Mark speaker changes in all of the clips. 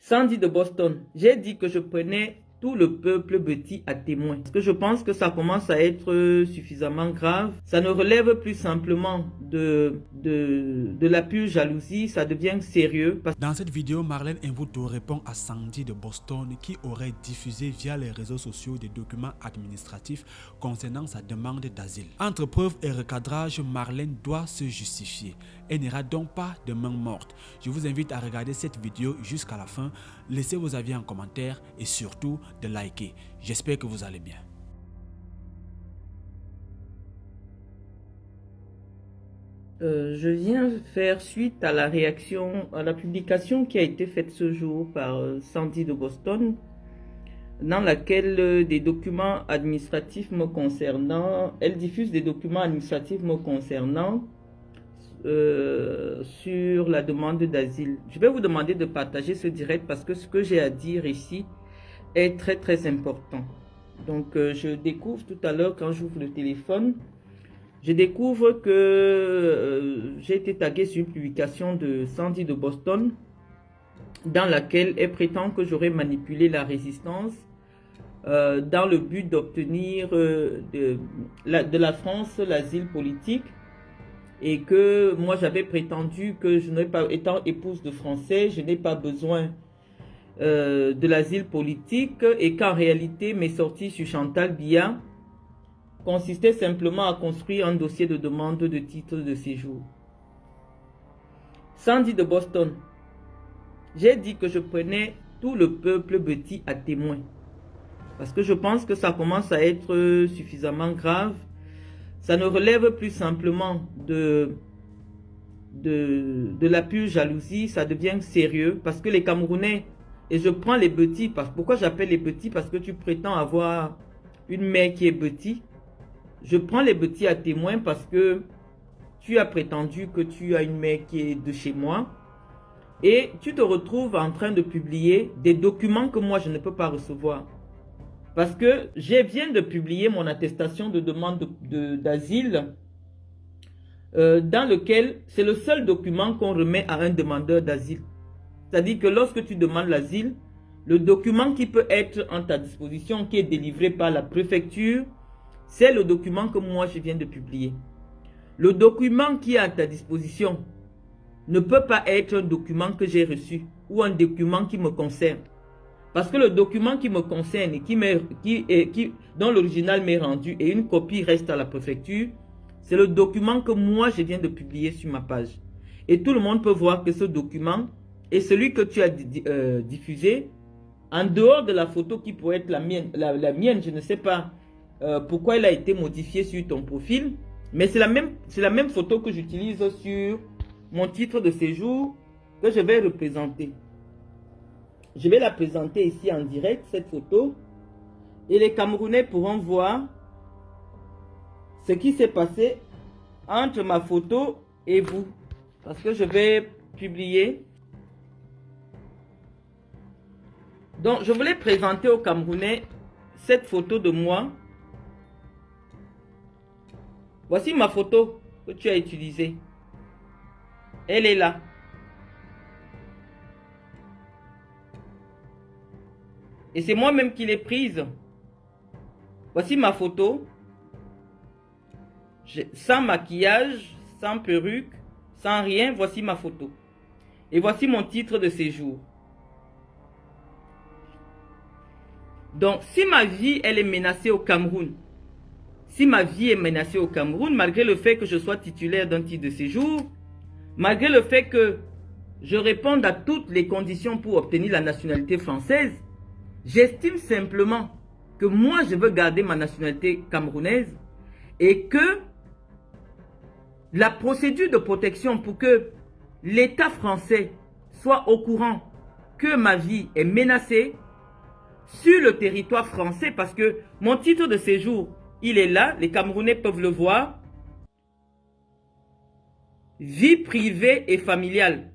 Speaker 1: Sandy de Boston, j'ai dit que je prenais tout le peuple petit à témoin. Parce que je pense que ça commence à être suffisamment grave. Ça ne relève plus simplement de la pure jalousie, ça devient sérieux.
Speaker 2: Dans cette vidéo, Marlène Mvuto répond à Sandy de Boston qui aurait diffusé via les réseaux sociaux des documents administratifs concernant sa demande d'asile. Entre preuves et recadrage, Marlène doit se justifier. Elle n'ira donc pas de main morte. Je vous invite à regarder cette vidéo jusqu'à la fin. Laissez vos avis en commentaire et surtout de liker. J'espère que vous allez bien.
Speaker 1: Je viens faire suite à la réaction, à la publication qui a été faite ce jour par Sandy de Boston, dans laquelle des documents administratifs me concernant, elle diffuse des documents administratifs me concernant sur la demande d'asile. Je vais vous demander de partager ce direct parce que ce que j'ai à dire ici est très très important. Donc je découvre tout à l'heure quand j'ouvre le téléphone, je découvre que j'ai été tagué sur une publication de Sandy de Boston dans laquelle elle prétend que j'aurais manipulé la résistance dans le but d'obtenir de la France l'asile politique, et que moi j'avais prétendu que je n'ai pas, étant épouse de Français, je n'ai pas besoin de l'asile politique, et qu'en réalité mes sorties sur Chantal Biya consistaient simplement à construire un dossier de demande de titre de séjour. Sandy de Boston, j'ai dit que je prenais tout le peuple petit à témoin parce que je pense que ça commence à être suffisamment grave. Ça ne relève plus simplement de la pure jalousie, ça devient sérieux parce que les Camerounais, et je prends les petits, pourquoi j'appelle les petits? Parce que tu prétends avoir une mère qui est petite. Je prends les petits à témoin parce que tu as prétendu que tu as une mère qui est de chez moi et tu te retrouves en train de publier des documents que moi je ne peux pas recevoir. Parce que je viens de publier mon attestation de demande d'asile dans lequel c'est le seul document qu'on remet à un demandeur d'asile. C'est-à-dire que lorsque tu demandes l'asile, le document qui peut être en ta disposition, qui est délivré par la préfecture, c'est le document que moi je viens de publier. Le document qui est à ta disposition ne peut pas être un document que j'ai reçu ou un document qui me concerne. Parce que le document qui me concerne et dont l'original m'est rendu et une copie reste à la préfecture, c'est le document que moi je viens de publier sur ma page. Et tout le monde peut voir que ce document est celui que tu as diffusé, en dehors de la photo qui pourrait être la mienne, je ne sais pas pourquoi elle a été modifiée sur ton profil, mais c'est la même photo que j'utilise sur mon titre de séjour que je vais représenter. Je vais la présenter ici en direct, cette photo, et les Camerounais pourront voir ce qui s'est passé entre ma photo et vous. Parce que je vais publier. Donc, je voulais présenter aux Camerounais cette photo de moi. Voici ma photo que tu as utilisée. Elle est là. Et c'est moi-même qui l'ai prise. Voici ma photo. Sans maquillage, sans perruque, sans rien. Voici ma photo. Et voici mon titre de séjour. Donc, si ma vie, elle est menacée au Cameroun, malgré le fait que je sois titulaire d'un titre de séjour, malgré le fait que je réponde à toutes les conditions pour obtenir la nationalité française, j'estime simplement que moi, je veux garder ma nationalité camerounaise et que la procédure de protection pour que l'État français soit au courant que ma vie est menacée sur le territoire français, parce que mon titre de séjour, il est là, les Camerounais peuvent le voir. Vie privée et familiale.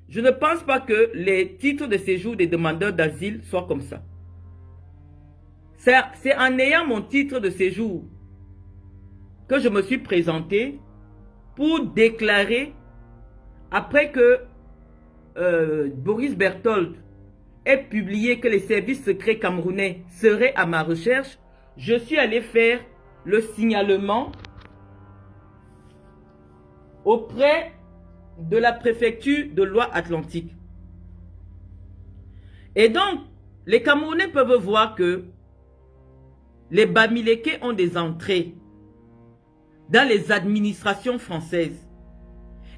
Speaker 1: Je ne pense pas que les titres de séjour des demandeurs d'asile soient comme ça. C'est en ayant mon titre de séjour que je me suis présenté pour déclarer, après que Boris Berthold ait publié que les services secrets camerounais seraient à ma recherche, je suis allé faire le signalement auprès de la préfecture de Loire-Atlantique. Et donc, les Camerounais peuvent voir que les Bamileke ont des entrées dans les administrations françaises.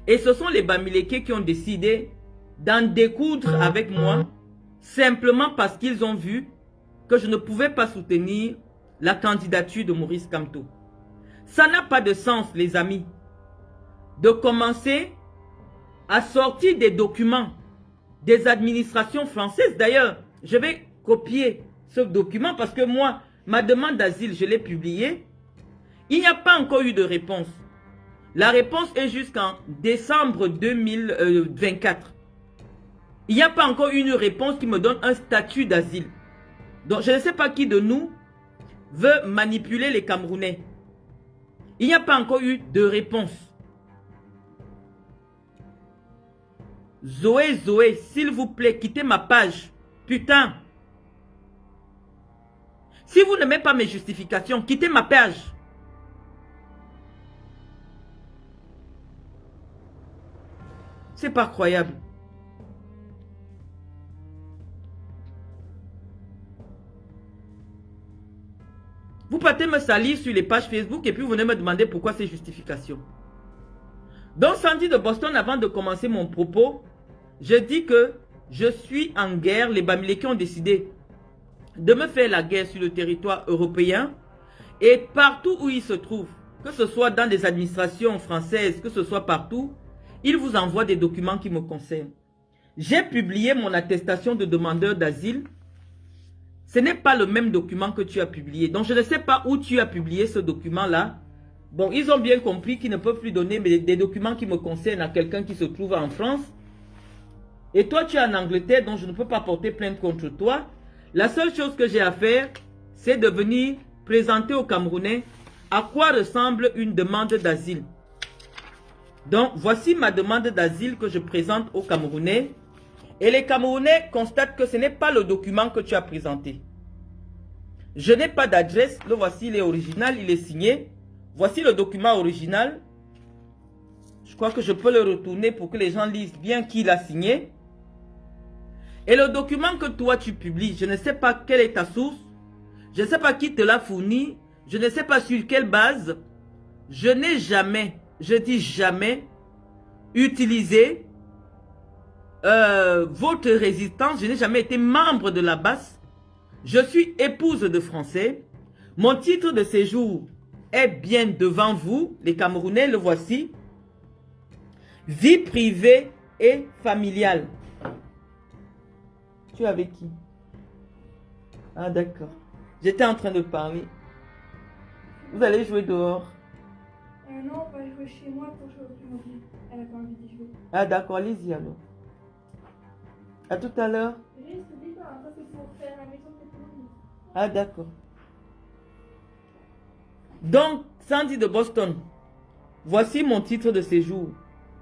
Speaker 1: Et ce sont les Bamileke qui ont décidé d'en découdre avec moi, simplement parce qu'ils ont vu que je ne pouvais pas soutenir la candidature de Maurice Kamto. Ça n'a pas de sens, les amis, de commencer à sortir des documents des administrations françaises. D'ailleurs, je vais copier ce document parce que moi, ma demande d'asile, je l'ai publiée. Il n'y a pas encore eu de réponse. La réponse est jusqu'en décembre 2024. Il n'y a pas encore une réponse qui me donne un statut d'asile. Donc, je ne sais pas qui de nous veut manipuler les Camerounais. Il n'y a pas encore eu de réponse. Zoé, s'il vous plaît, quittez ma page. Putain. Si vous n'aimez pas mes justifications, quittez ma page. C'est pas croyable. Vous partez me salir sur les pages Facebook et puis vous venez me demander pourquoi ces justifications. Donc, Sandy de Boston, avant de commencer mon propos, je dis que je suis en guerre. Les Bamileke ont décidé de me faire la guerre sur le territoire européen. Et partout où ils se trouvent, que ce soit dans les administrations françaises, que ce soit partout, ils vous envoient des documents qui me concernent. J'ai publié mon attestation de demandeur d'asile. Ce n'est pas le même document que tu as publié. Donc, je ne sais pas où tu as publié ce document-là. Bon, ils ont bien compris qu'ils ne peuvent plus donner des documents qui me concernent à quelqu'un qui se trouve en France. Et toi, tu es en Angleterre, donc je ne peux pas porter plainte contre toi. La seule chose que j'ai à faire, c'est de venir présenter aux Camerounais à quoi ressemble une demande d'asile. Donc, voici ma demande d'asile que je présente aux Camerounais. Et les Camerounais constatent que ce n'est pas le document que tu as présenté. Je n'ai pas d'adresse. Le voici, il est original, il est signé. Voici le document original. Je crois que je peux le retourner pour que les gens lisent bien qui l'a signé. Et le document que toi tu publies, je ne sais pas quelle est ta source. Je ne sais pas qui te l'a fourni. Je ne sais pas sur quelle base. Je n'ai jamais, je dis jamais, utilisé votre résistance. Je n'ai jamais été membre de la BAS. Je suis épouse de Français. Mon titre de séjour est bien devant vous, les Camerounais, le voici. Vie privée et familiale. Tu es avec qui? Ah d'accord. J'étais en train de parler. Vous allez jouer dehors?
Speaker 3: Non, on va jouer chez moi pour jouer au Playmobil. Elle n'a pas envie d'y jouer.
Speaker 1: Ah d'accord, allez-y alors. À tout à l'heure.
Speaker 3: Reste, dis pas, ça c'est pour faire la maison de Playmobil.
Speaker 1: Ah d'accord. Donc, Sandy de Boston, voici mon titre de séjour.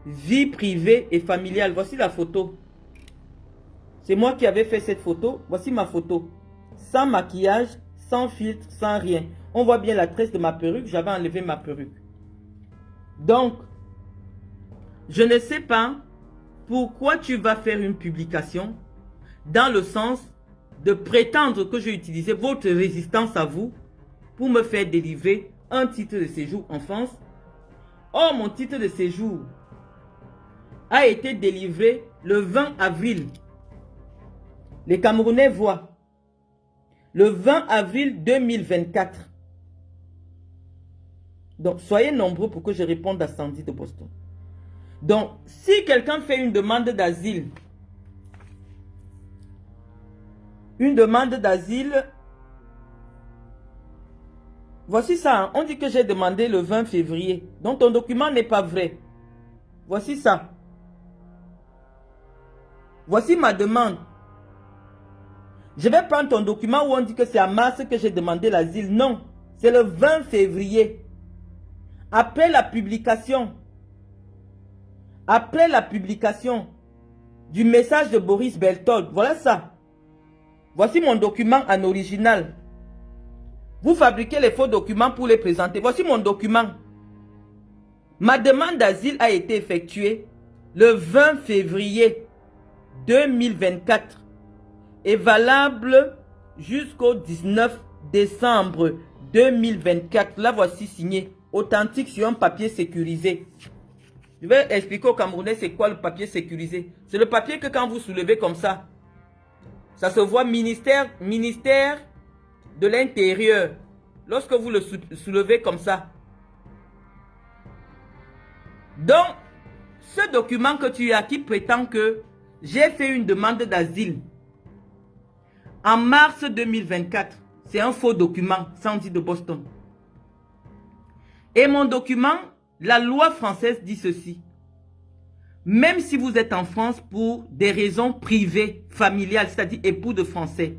Speaker 1: Vie privée et familiale. Voici la photo. C'est moi qui avais fait cette photo. Voici ma photo. Sans maquillage, sans filtre, sans rien. On voit bien la tresse de ma perruque. J'avais enlevé ma perruque. Donc, je ne sais pas pourquoi tu vas faire une publication dans le sens de prétendre que j'ai utilisé votre résistance à vous pour me faire délivrer un titre de séjour en France. Or, mon titre de séjour a été délivré le 20 avril. Les Camerounais voient. Le 20 avril 2024. Donc, soyez nombreux pour que je réponde à Sandy de Boston. Donc, si quelqu'un fait une demande d'asile, voici ça. Hein. On dit que j'ai demandé le 20 février. Donc, ton document n'est pas vrai. Voici ça. Voici ma demande. Je vais prendre ton document où on dit que c'est en mars que j'ai demandé l'asile. Non, c'est le 20 février. Après la publication du message de Boris Berthold. Voilà ça. Voici mon document en original. Vous fabriquez les faux documents pour les présenter. Voici mon document. Ma demande d'asile a été effectuée le 20 février 2024 et valable jusqu'au 19 décembre 2024. La voici signée, authentique sur un papier sécurisé. Je vais expliquer aux Camerounais c'est quoi le papier sécurisé. C'est le papier que quand vous soulevez comme ça se voit ministère de l'Intérieur. Lorsque vous le soulevez comme ça. Donc, ce document que tu as qui prétend que j'ai fait une demande d'asile en mars 2024, c'est un faux document, Sandy de Boston. Et mon document, la loi française dit ceci. Même si vous êtes en France pour des raisons privées, familiales, c'est-à-dire époux de Français,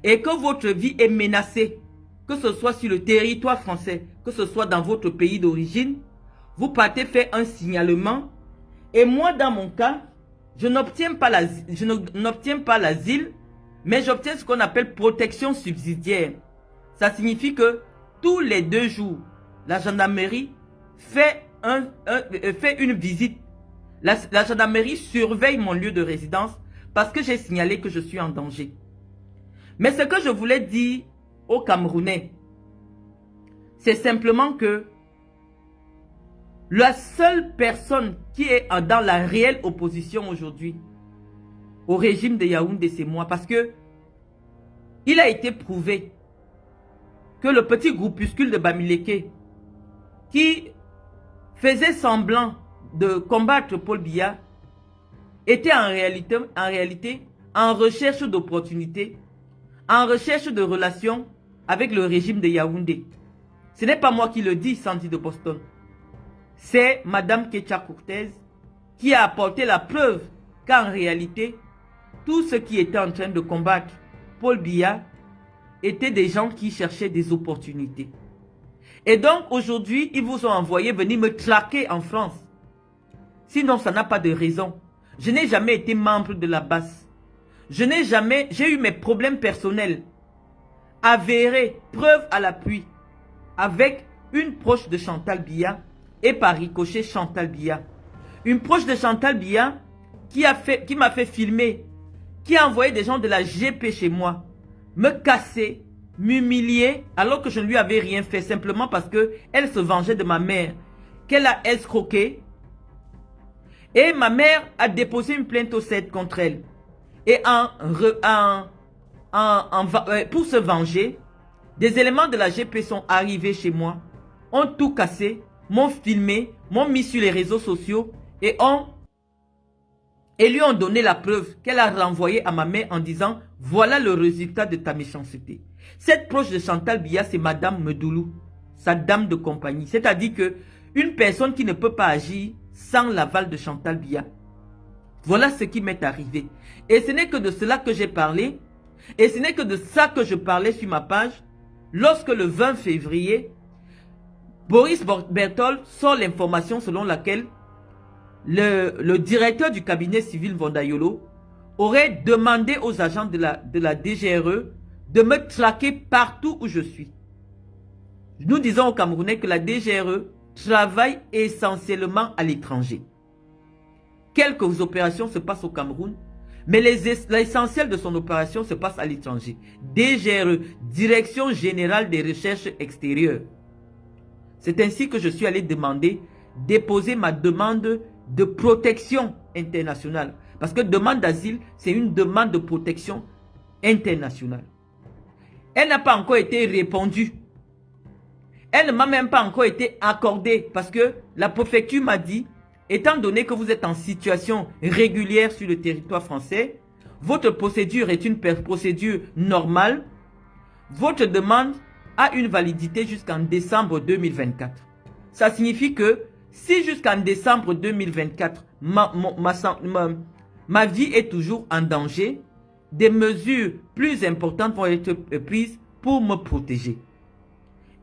Speaker 1: et que votre vie est menacée, que ce soit sur le territoire français, que ce soit dans votre pays d'origine, vous partez faire un signalement. Et moi, dans mon cas, je n'obtiens pas l'asile, mais j'obtiens ce qu'on appelle protection subsidiaire. Ça signifie que tous les 2 jours, la gendarmerie fait une visite. La gendarmerie surveille mon lieu de résidence parce que j'ai signalé que je suis en danger. Mais ce que je voulais dire aux Camerounais, c'est simplement que la seule personne qui est dans la réelle opposition aujourd'hui au régime de Yaoundé, c'est moi. Parce que il a été prouvé que le petit groupuscule de Bamileke qui faisait semblant de combattre Paul Biya était en réalité en recherche d'opportunités, en recherche de relations avec le régime de Yaoundé. Ce n'est pas moi qui le dis, Sandy de Boston. C'est Madame Ketia Cortez qui a apporté la preuve qu'en réalité, tous ceux qui étaient en train de combattre Paul Biya étaient des gens qui cherchaient des opportunités. Et donc aujourd'hui, ils vous ont envoyé venir me traquer en France. Sinon, ça n'a pas de raison. Je n'ai jamais été membre de la base. J'ai eu mes problèmes personnels avérés, preuve à l'appui, avec une proche de Chantal Biya et par ricochet Chantal Biya. Une proche de Chantal Biya qui m'a fait filmer, qui a envoyé des gens de la GP chez moi, me casser, m'humilier, alors que je ne lui avais rien fait, simplement parce qu'elle se vengeait de ma mère, qu'elle a escroqué. Et ma mère a déposé une plainte au CED contre elle. Et pour se venger, des éléments de la GP sont arrivés chez moi, ont tout cassé, m'ont filmé, m'ont mis sur les réseaux sociaux et lui ont donné la preuve qu'elle a renvoyée à ma mère en disant « Voilà le résultat de ta méchanceté ». Cette proche de Chantal Biya, c'est Madame Medoulou, sa dame de compagnie. C'est-à-dire qu'une personne qui ne peut pas agir sans l'aval de Chantal Biya. Voilà ce qui m'est arrivé. Et ce n'est que de cela que j'ai parlé. Et ce n'est que de ça que je parlais sur ma page. Lorsque le 20 février, Boris Berthold sort l'information selon laquelle le directeur du cabinet civil Vondayolo aurait demandé aux agents de la DGRE de me traquer partout où je suis. Nous disons aux Camerounais que la DGRE travaille essentiellement à l'étranger. Quelques opérations se passent au Cameroun, mais l'essentiel de son opération se passe à l'étranger. DGRE, Direction Générale des Recherches Extérieures. C'est ainsi que je suis allé déposer ma demande de protection internationale. Parce que demande d'asile, c'est une demande de protection internationale. Elle n'a pas encore été répondue. Elle ne m'a même pas encore été accordée parce que la préfecture m'a dit, étant donné que vous êtes en situation régulière sur le territoire français, votre procédure est une procédure normale, votre demande a une validité jusqu'en décembre 2024. Ça signifie que si jusqu'en décembre 2024, ma vie est toujours en danger, des mesures plus importantes vont être prises pour me protéger.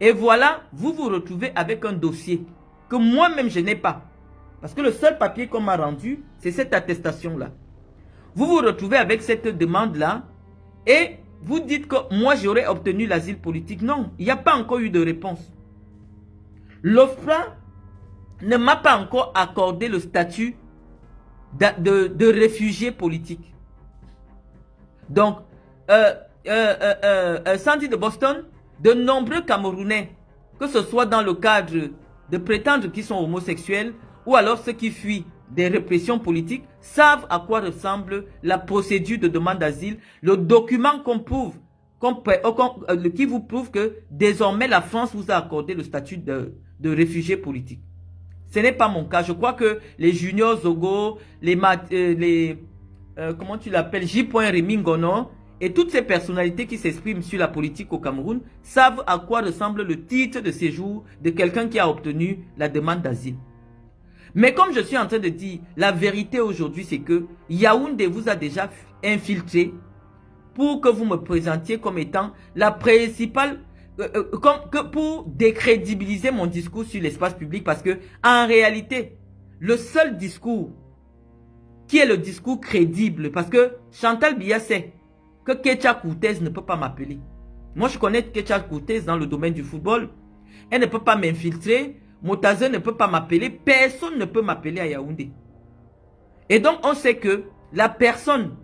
Speaker 1: Et voilà, vous vous retrouvez avec un dossier que moi-même je n'ai pas. Parce que le seul papier qu'on m'a rendu, c'est cette attestation-là. Vous vous retrouvez avec cette demande-là Et vous dites que moi j'aurais obtenu l'asile politique. Non, il n'y a pas encore eu de réponse. L'OFPRA ne m'a pas encore accordé le statut de réfugié politique. Donc, Sandy de Boston, de nombreux Camerounais, que ce soit dans le cadre de prétendre qu'ils sont homosexuels ou alors ceux qui fuient des répressions politiques, savent à quoi ressemble la procédure de demande d'asile, le document qu'on prouve, qui vous prouve que désormais la France vous a accordé le statut de réfugié politique. Ce n'est pas mon cas. Je crois que les Junior Zogo, comment tu l'appelles, J. Rémy Ngono et toutes ces personnalités qui s'expriment sur la politique au Cameroun savent à quoi ressemble le titre de séjour de quelqu'un qui a obtenu la demande d'asile. Mais comme je suis en train de dire, la vérité aujourd'hui, c'est que Yaoundé vous a déjà infiltré pour que vous me présentiez comme étant la principale, pour décrédibiliser mon discours sur l'espace public, parce que en réalité, le seul discours qui est le discours crédible, parce que Chantal Biya sait que Ketia Koutez ne peut pas m'appeler. Moi, je connais Ketia Koutez dans le domaine du football. Elle ne peut pas m'infiltrer. Motaze ne peut pas m'appeler. Personne ne peut m'appeler à Yaoundé. Et donc, on sait que la personne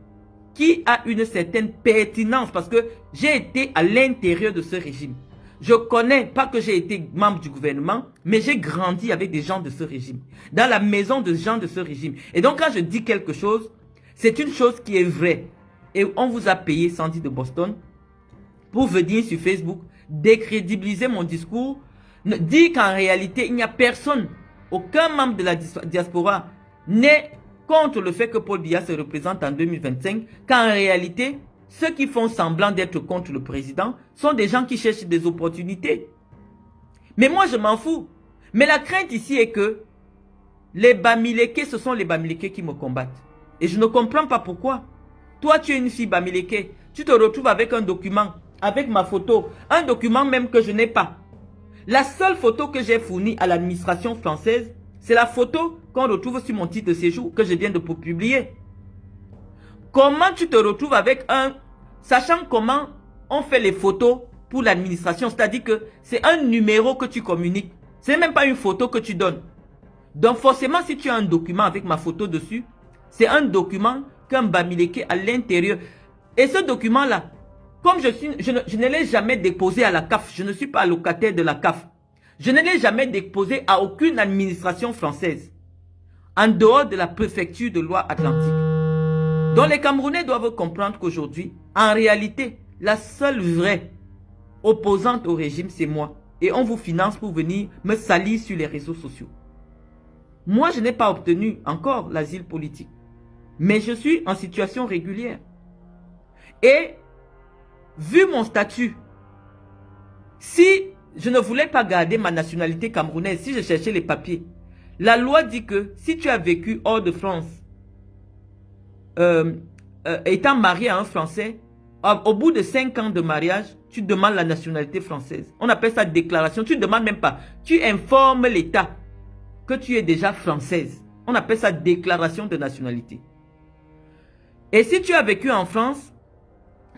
Speaker 1: qui a une certaine pertinence, parce que j'ai été à l'intérieur de ce régime. Je connais, pas que j'ai été membre du gouvernement, mais j'ai grandi avec des gens de ce régime. Dans la maison de gens de ce régime. Et donc, quand je dis quelque chose, c'est une chose qui est vraie. Et on vous a payé, Sandy de Boston, pour venir sur Facebook, décrédibiliser mon discours, dire qu'en réalité, il n'y a personne, aucun membre de la diaspora n'est contre le fait que Paul Biya se représente en 2025, qu'en réalité, ceux qui font semblant d'être contre le président sont des gens qui cherchent des opportunités. Mais moi, je m'en fous. Mais la crainte ici est que les Bamileke, ce sont les Bamileke qui me combattent. Et je ne comprends pas pourquoi. Toi, tu es une fille Bamileke. Tu te retrouves avec un document, avec ma photo. Un document même que je n'ai pas. La seule photo que j'ai fournie à l'administration française, c'est la photo qu'on retrouve sur mon titre de séjour que je viens de publier. Comment tu te retrouves avec un... Sachant comment on fait les photos pour l'administration, c'est-à-dire que c'est un numéro que tu communiques. Ce n'est même pas une photo que tu donnes. Donc forcément, si tu as un document avec ma photo dessus, c'est un document qu'un Bamileke à l'intérieur. Et ce document-là, comme je ne l'ai jamais déposé à la CAF, je ne suis pas locataire de la CAF. Je ne l'ai jamais déposé à aucune administration française, en dehors de la préfecture de Loire-Atlantique. Donc les Camerounais doivent comprendre qu'aujourd'hui, en réalité, la seule vraie opposante au régime, c'est moi. Et on vous finance pour venir me salir sur les réseaux sociaux. Moi, je n'ai pas obtenu encore l'asile politique. Mais je suis en situation régulière. Et, vu mon statut, si je ne voulais pas garder ma nationalité camerounaise, si je cherchais les papiers, la loi dit que si tu as vécu hors de France, étant marié à un Français, au bout de 5 ans de mariage, tu demandes la nationalité française. On appelle ça déclaration. Tu ne demandes même pas. Tu informes l'État que tu es déjà française. On appelle ça déclaration de nationalité. Et si tu as vécu en France,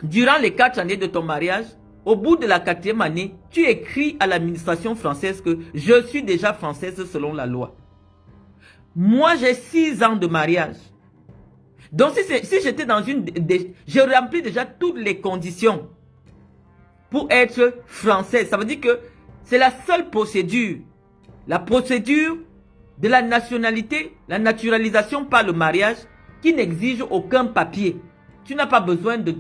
Speaker 1: durant les 4 années de ton mariage, au bout de la 4e année, tu écris à l'administration française que je suis déjà française selon la loi. Moi, j'ai 6 ans de mariage. Donc, si j'étais dans une... J'ai rempli déjà toutes les conditions pour être française. Ça veut dire que c'est la seule procédure. La procédure de la nationalité, la naturalisation par le mariage, qui n'exige aucun papier. Tu n'as pas besoin de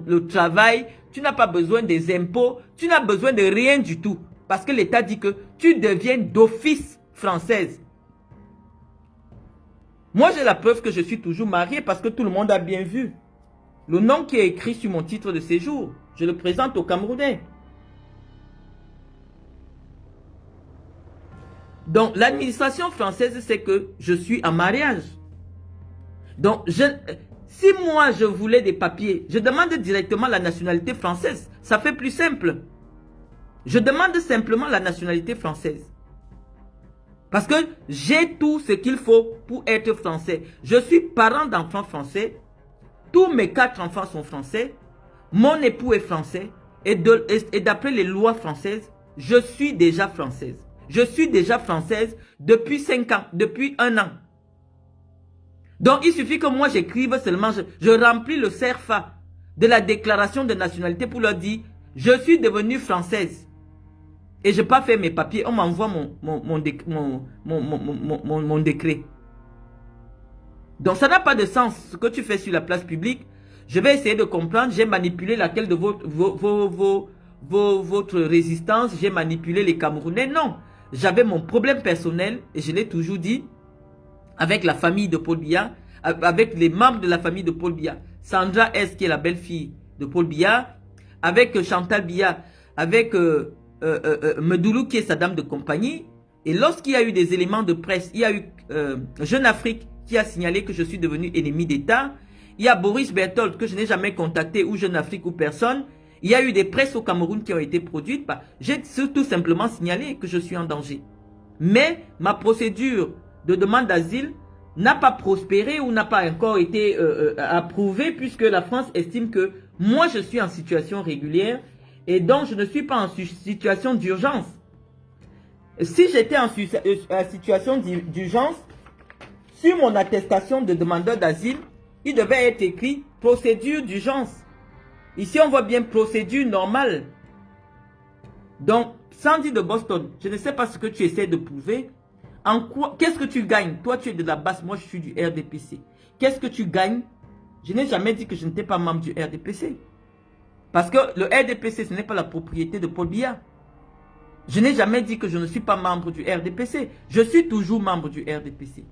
Speaker 1: le travail, tu n'as pas besoin des impôts, tu n'as besoin de rien du tout. Parce que l'État dit que tu deviens d'office française. Moi, j'ai la preuve que je suis toujours mariée parce que tout le monde a bien vu. Le nom qui est écrit sur mon titre de séjour, je le présente aux Camerounais. Donc, l'administration française sait que je suis en mariage. Donc, si moi je voulais des papiers, je demande directement la nationalité française. Ça fait plus simple. Je demande simplement la nationalité française. Parce que j'ai tout ce qu'il faut pour être français. Je suis parent d'enfants français. Tous mes 4 enfants sont français. mon époux est français et d'après les lois françaises, je suis déjà française. Je suis déjà française depuis 5 ans, depuis 1 an. Donc, il suffit que moi j'écrive seulement, je remplis le CERFA de la déclaration de nationalité pour leur dire, je suis devenue française. Et je n'ai pas fait mes papiers, on m'envoie mon décret. Donc, ça n'a pas de sens ce que tu fais sur la place publique. Je vais essayer de comprendre, j'ai manipulé laquelle de votre résistance, j'ai manipulé les Camerounais. Non, j'avais mon problème personnel, et je l'ai toujours dit, avec la famille de Paul Biya, avec les membres de la famille de Paul Biya. Sandra S, qui est la belle-fille de Paul Biya, avec Chantal Biya, avec Medoulou, qui est sa dame de compagnie. Et lorsqu'il y a eu des éléments de presse, il y a eu Jeune Afrique qui a signalé que je suis devenu ennemi d'État. Il y a Boris Berthold que je n'ai jamais contacté, ou Jeune Afrique ou personne. Il y a eu des presses au Cameroun qui ont été produites. J'ai tout simplement signalé que je suis en danger. Mais ma procédure de demande d'asile n'a pas prospéré ou n'a pas encore été approuvée, puisque la France estime que moi je suis en situation régulière et donc je ne suis pas en situation d'urgence. Si j'étais en situation d'urgence, sur mon attestation de demandeur d'asile, il devait être écrit procédure d'urgence. Ici, on voit bien procédure normale. Donc, Sandy de Boston, je ne sais pas ce que tu essaies de prouver. En quoi, qu'est-ce que tu gagnes? Toi, tu es de la base, moi, je suis du RDPC. Qu'est-ce que tu gagnes? Je n'ai jamais dit que je n'étais pas membre du RDPC. Parce que le RDPC, ce n'est pas la propriété de Paul Biya. Je n'ai jamais dit que je ne suis pas membre du RDPC. Je suis toujours membre du RDPC.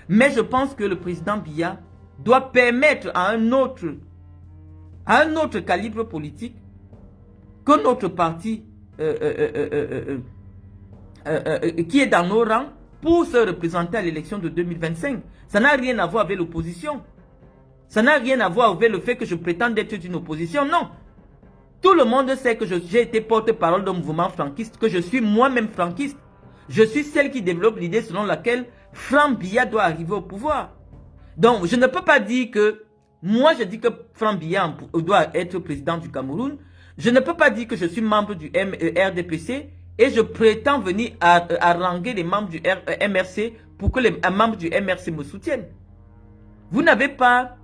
Speaker 1: Mais je pense que le président Biya doit permettre à un autre calibre politique que notre parti qui est dans nos rangs pour se représenter à l'élection de 2025. Ça n'a rien à voir avec l'opposition. Ça n'a rien à voir avec le fait que je prétende être d'une opposition. Non. Tout le monde sait que j'ai été porte-parole d'un mouvement franquiste, que je suis moi-même franquiste. Je suis celle qui développe l'idée selon laquelle Franck Biya doit arriver au pouvoir. Donc, je ne peux pas dire que moi, je dis que Franck Biya doit être président du Cameroun. Je ne peux pas dire que je suis membre du RDPC et je prétends venir haranguer les membres du MRC pour que les membres du MRC me soutiennent. Vous n'avez pas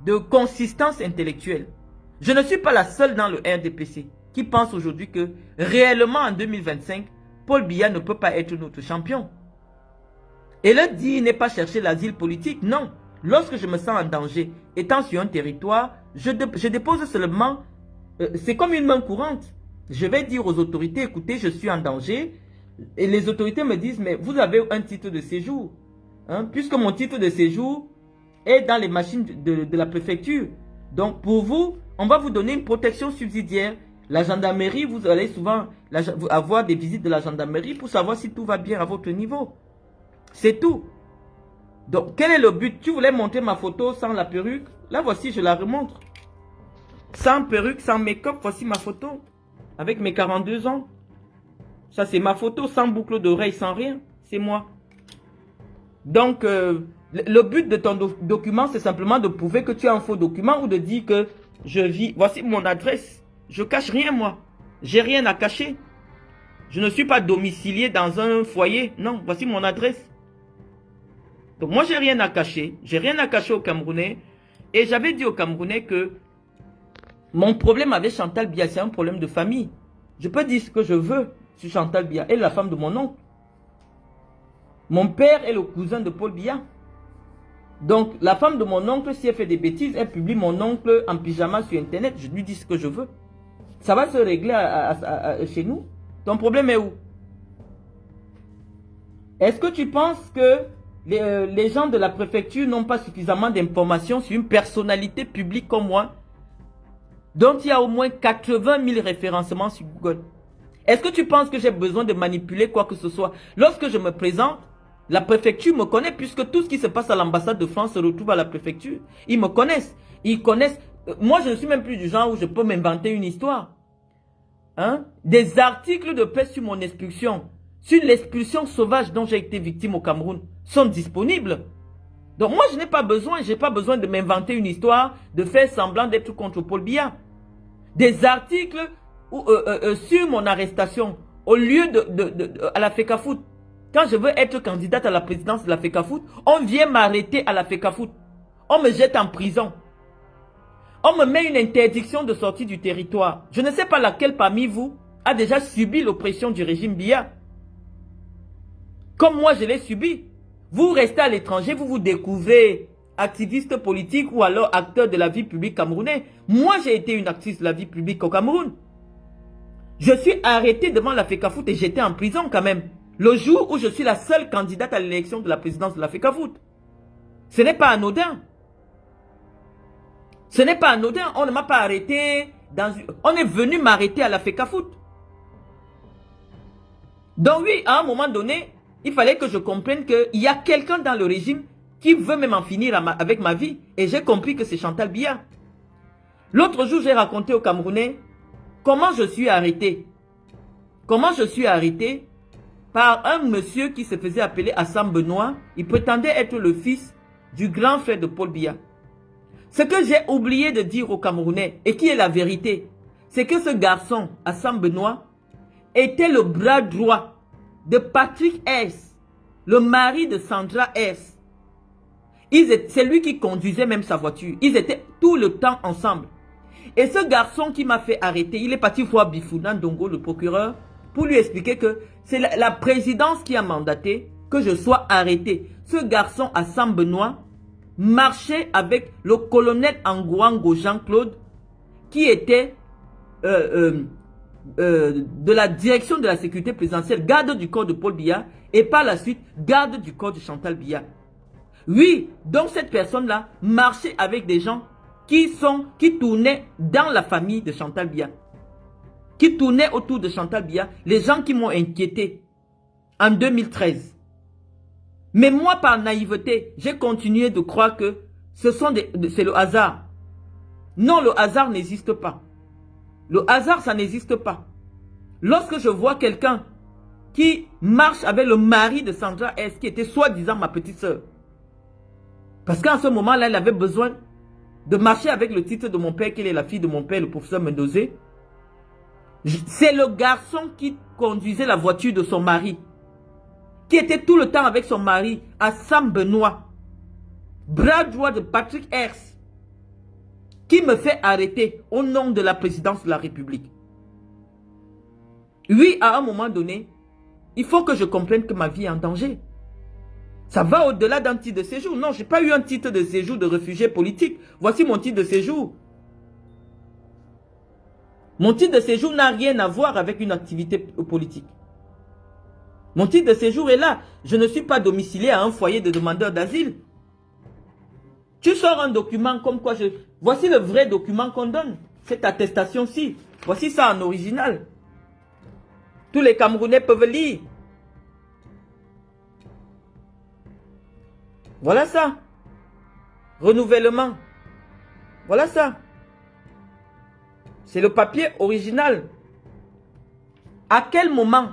Speaker 1: de consistance intellectuelle. Je ne suis pas la seule dans le RDPC qui pense aujourd'hui que réellement en 2025, Paul Biya ne peut pas être notre champion. Et le dit n'est pas chercher l'asile politique, non. Lorsque je me sens en danger, étant sur un territoire, je dépose seulement, c'est comme une main courante. Je vais dire aux autorités, écoutez, je suis en danger. Et les autorités me disent, mais vous avez un titre de séjour. Hein, puisque mon titre de séjour est dans les machines de la préfecture. Donc pour vous, on va vous donner une protection subsidiaire. La gendarmerie, vous allez souvent avoir des visites de la gendarmerie pour savoir si tout va bien à votre niveau. C'est tout. Donc, quel est le but? Tu voulais montrer ma photo sans la perruque? Là, voici, je la remontre. Sans perruque, sans make-up, voici ma photo. Avec mes 42 ans. Ça, c'est ma photo, sans boucle d'oreille, sans rien. C'est moi. Donc, le but de ton document, c'est simplement de prouver que tu as un faux document ou de dire que je vis. Voici mon adresse. Je cache rien, moi. J'ai rien à cacher. Je ne suis pas domicilié dans un foyer. Non, voici mon adresse. Donc moi, j'ai rien à cacher. J'ai rien à cacher aux Camerounais. Et j'avais dit aux Camerounais que mon problème avec Chantal Biya, c'est un problème de famille. Je peux dire ce que je veux sur Chantal Biya. Elle est la femme de mon oncle. Mon père est le cousin de Paul Biya. Donc, la femme de mon oncle, si elle fait des bêtises, elle publie mon oncle en pyjama sur Internet. Je lui dis ce que je veux. Ça va se régler chez nous. Ton problème est où? Est-ce que tu penses que les gens de la préfecture n'ont pas suffisamment d'informations sur une personnalité publique comme moi, dont il y a au moins 80 000 référencements sur Google? Est-ce que tu penses que j'ai besoin de manipuler quoi que ce soit? Lorsque je me présente, la préfecture me connaît, puisque tout ce qui se passe à l'ambassade de France se retrouve à la préfecture. Ils me connaissent. Ils connaissent. Moi, je ne suis même plus du genre où je peux m'inventer une histoire. Hein? Des articles de presse sur mon expulsion, sur l'expulsion sauvage dont j'ai été victime au Cameroun, sont disponibles. Donc moi, je n'ai pas besoin de m'inventer une histoire, de faire semblant d'être contre Paul Biya. des articles sur mon arrestation au lieu à la FECAFOOT. Quand je veux être candidate à la présidence de la FECAFOOT, on vient m'arrêter à la FECAFOOT. On me jette en prison. On me met une interdiction de sortie du territoire. Je ne sais pas laquelle parmi vous a déjà subi l'oppression du régime Biya. Comme moi, je l'ai subi. Vous restez à l'étranger, vous vous découvrez activiste politique ou alors acteur de la vie publique camerounaise. Moi, j'ai été une actrice de la vie publique au Cameroun. Je suis arrêté devant la FECAFOOT et j'étais en prison quand même. Le jour où je suis la seule candidate à l'élection de la présidence de la FECAFOOT. Ce n'est pas anodin. Ce n'est pas anodin. On ne m'a pas arrêté. On est venu m'arrêter à la FECAFOOT. Donc oui, à un moment donné, il fallait que je comprenne qu'il y a quelqu'un dans le régime qui veut même en finir avec ma vie. Et j'ai compris que c'est Chantal Biya. L'autre jour, j'ai raconté aux Camerounais comment je suis arrêté. Comment je suis arrêté par un monsieur qui se faisait appeler Hassan Benoît. Il prétendait être le fils du grand frère de Paul Biya. Ce que j'ai oublié de dire aux Camerounais, et qui est la vérité, c'est que ce garçon, Hassan Benoît, était le bras droit de Patrick S, le mari de Sandra S. C'est lui qui conduisait même sa voiture. Ils étaient tout le temps ensemble. Et ce garçon qui m'a fait arrêter, il est parti voir Bifounan Dongo, le procureur, pour lui expliquer que c'est la présidence qui a mandaté que je sois arrêté. Ce garçon, Hassan Benoît, marchait avec le colonel Angouango Jean-Claude, qui était de la direction de la sécurité présidentielle, garde du corps de Paul Biya, et par la suite, garde du corps de Chantal Biya. Oui, donc cette personne-là marchait avec des gens qui tournaient dans la famille de Chantal Biya, qui tournaient autour de Chantal Biya, les gens qui m'ont inquiété en 2013. Mais moi, par naïveté, j'ai continué de croire que c'est le hasard. Non, le hasard n'existe pas. Le hasard, ça n'existe pas. Lorsque je vois quelqu'un qui marche avec le mari de Sandra S, qui était soi-disant ma petite sœur, parce qu'en ce moment-là, elle avait besoin de marcher avec le titre de mon père, qu'elle est la fille de mon père, le professeur Mendozé. C'est le garçon qui conduisait la voiture de son mari, qui était tout le temps avec son mari, Hassan Benoît, bras droit de Patrick Hers, qui me fait arrêter au nom de la présidence de la République. Oui, à un moment donné, il faut que je comprenne que ma vie est en danger. Ça va au-delà d'un titre de séjour. Non, je n'ai pas eu un titre de séjour de réfugié politique. Voici mon titre de séjour. Mon titre de séjour n'a rien à voir avec une activité politique. Mon titre de séjour est là. Je ne suis pas domicilié à un foyer de demandeurs d'asile. Tu sors un document comme quoi je... Voici le vrai document qu'on donne. Cette attestation-ci. Voici ça en original. Tous les Camerounais peuvent lire. Voilà ça. Renouvellement. Voilà ça. C'est le papier original. À quel moment,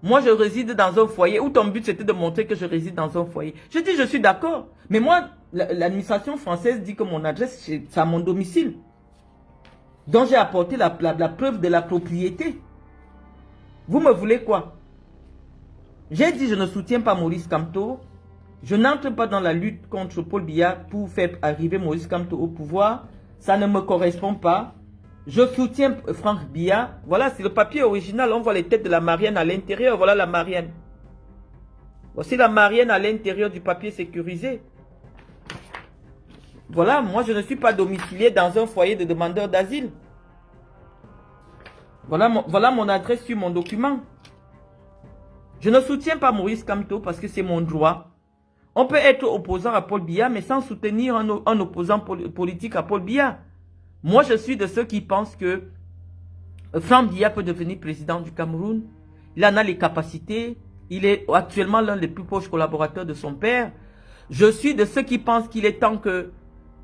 Speaker 1: moi je réside dans un foyer, où ton but c'était de montrer que je réside dans un foyer? Je dis je suis d'accord. Mais moi, l'administration française dit que mon adresse, c'est à mon domicile. Donc j'ai apporté la preuve de la propriété. Vous me voulez quoi? J'ai dit je ne soutiens pas Maurice Kamto. Je n'entre pas dans la lutte contre Paul Biya pour faire arriver Maurice Kamto au pouvoir. Ça ne me correspond pas. Je soutiens Franck Biya. Voilà, c'est le papier original. On voit les têtes de la Marianne à l'intérieur. Voilà la Marianne. Voici la Marianne à l'intérieur du papier sécurisé. Voilà, moi je ne suis pas domicilié dans un foyer de demandeurs d'asile. Voilà mon adresse sur mon document. Je ne soutiens pas Maurice Kamto parce que c'est mon droit. On peut être opposant à Paul Biya, mais sans soutenir un opposant politique à Paul Biya. Moi, je suis de ceux qui pensent que Franck Biya peut devenir président du Cameroun. Il en a les capacités. Il est actuellement l'un des plus proches collaborateurs de son père. Je suis de ceux qui pensent qu'il est temps que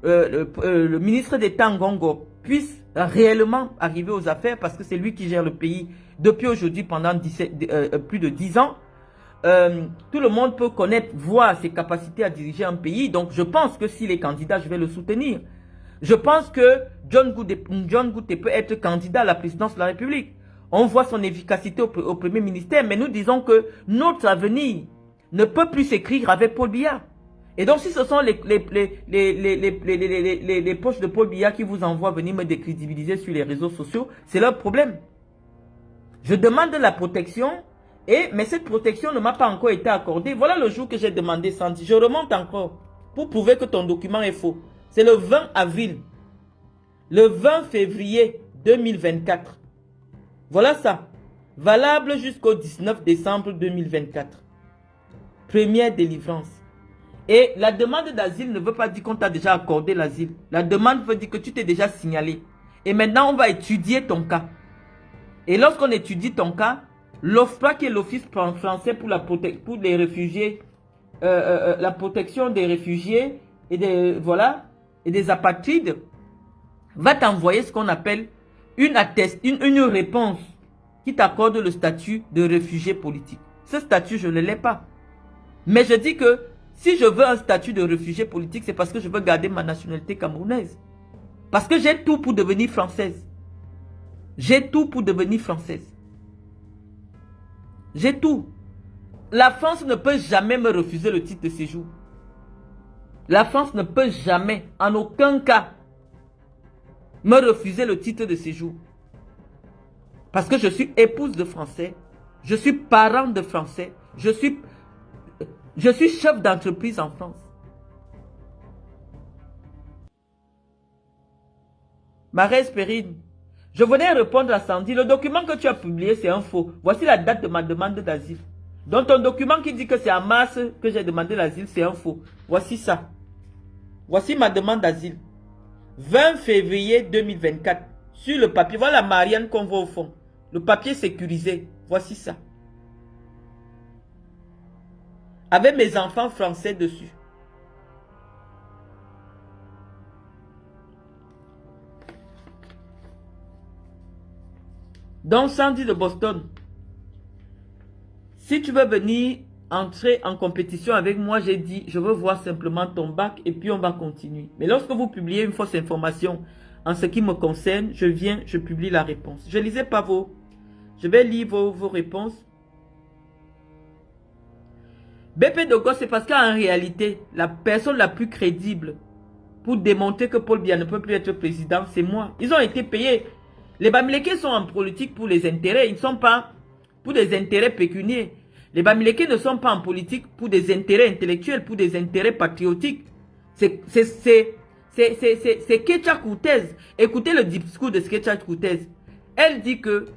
Speaker 1: le ministre d'État Ngongo puisse réellement arriver aux affaires parce que c'est lui qui gère le pays depuis aujourd'hui pendant plus de 10 ans. Tout le monde peut connaître, voir ses capacités à diriger un pays. Donc je pense que s'il est candidat, je vais le soutenir. Je pense que John Goodé peut être candidat à la présidence de la République. On voit son efficacité au premier ministère, mais nous disons que notre avenir ne peut plus s'écrire avec Paul Biya. Et donc, si ce sont les poches de Paul Biya qui vous envoient venir me décrédibiliser sur les réseaux sociaux, c'est leur problème. Je demande la protection, mais cette protection ne m'a pas encore été accordée. Voilà le jour que j'ai demandé, Sandy. Je remonte encore pour prouver que ton document est faux. C'est le 20 avril. Le 20 février 2024. Voilà ça. Valable jusqu'au 19 décembre 2024. Première délivrance. Et la demande d'asile ne veut pas dire qu'on t'a déjà accordé l'asile. La demande veut dire que tu t'es déjà signalé. Et maintenant, on va étudier ton cas. Et lorsqu'on étudie ton cas, l'OFPRA, qui est l'Office français pour les réfugiés, la protection des réfugiés et des apatrides, va t'envoyer ce qu'on appelle une réponse qui t'accorde le statut de réfugié politique. Ce statut, je ne l'ai pas. Mais je dis que si je veux un statut de réfugié politique, c'est parce que je veux garder ma nationalité camerounaise. Parce que j'ai tout pour devenir française. J'ai tout pour devenir française. J'ai tout. La France ne peut jamais me refuser le titre de séjour. La France ne peut jamais, en aucun cas, me refuser le titre de séjour. Parce que je suis épouse de Français, je suis parent de Français, je suis chef d'entreprise en France. Marès Perrine, je venais répondre à Sandy. Le document que tu as publié, c'est un faux. Voici la date de ma demande d'asile. Donc ton document qui dit que c'est en mars que j'ai demandé l'asile, c'est un faux. Voici ça. Voici ma demande d'asile. 20 février 2024. Sur le papier. Voilà Marianne qu'on voit au fond. Le papier sécurisé. Voici ça. Avec mes enfants français dessus. Donc, Sandy de Boston, si tu veux venir entrer en compétition avec moi, j'ai dit, je veux voir simplement ton bac et puis on va continuer. Mais lorsque vous publiez une fausse information en ce qui me concerne, je viens, je publie la réponse. Je ne lisais pas vos... Je vais lire vos réponses. BP Dogo, c'est parce qu'en réalité, la personne la plus crédible pour démontrer que Paul Biya ne peut plus être président, c'est moi. Ils ont été payés. Les Bamileke sont en politique pour les intérêts. Ils ne sont pas pour des intérêts pécuniaires. Les Bamileke ne sont pas en politique pour des intérêts intellectuels, pour des intérêts patriotiques. C'est Kecha Koutez. Écoutez le discours de Kecha Koutez. Elle dit que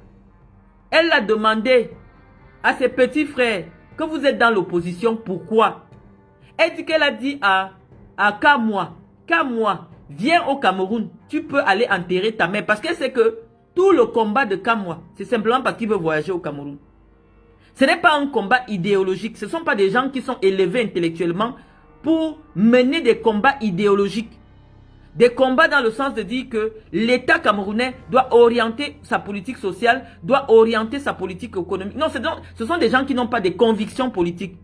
Speaker 1: elle a demandé à ses petits frères que vous êtes dans l'opposition, pourquoi? Elle dit qu'elle a dit à Kamwa, viens au Cameroun, tu peux aller enterrer ta mère. Parce qu'elle sait que tout le combat de Kamwa, c'est simplement parce qu'il veut voyager au Cameroun. Ce n'est pas un combat idéologique. Ce ne sont pas des gens qui sont élevés intellectuellement pour mener des combats idéologiques. Des combats dans le sens de dire que l'État camerounais doit orienter sa politique sociale, doit orienter sa politique économique. Non, ce sont des gens qui n'ont pas des convictions politiques.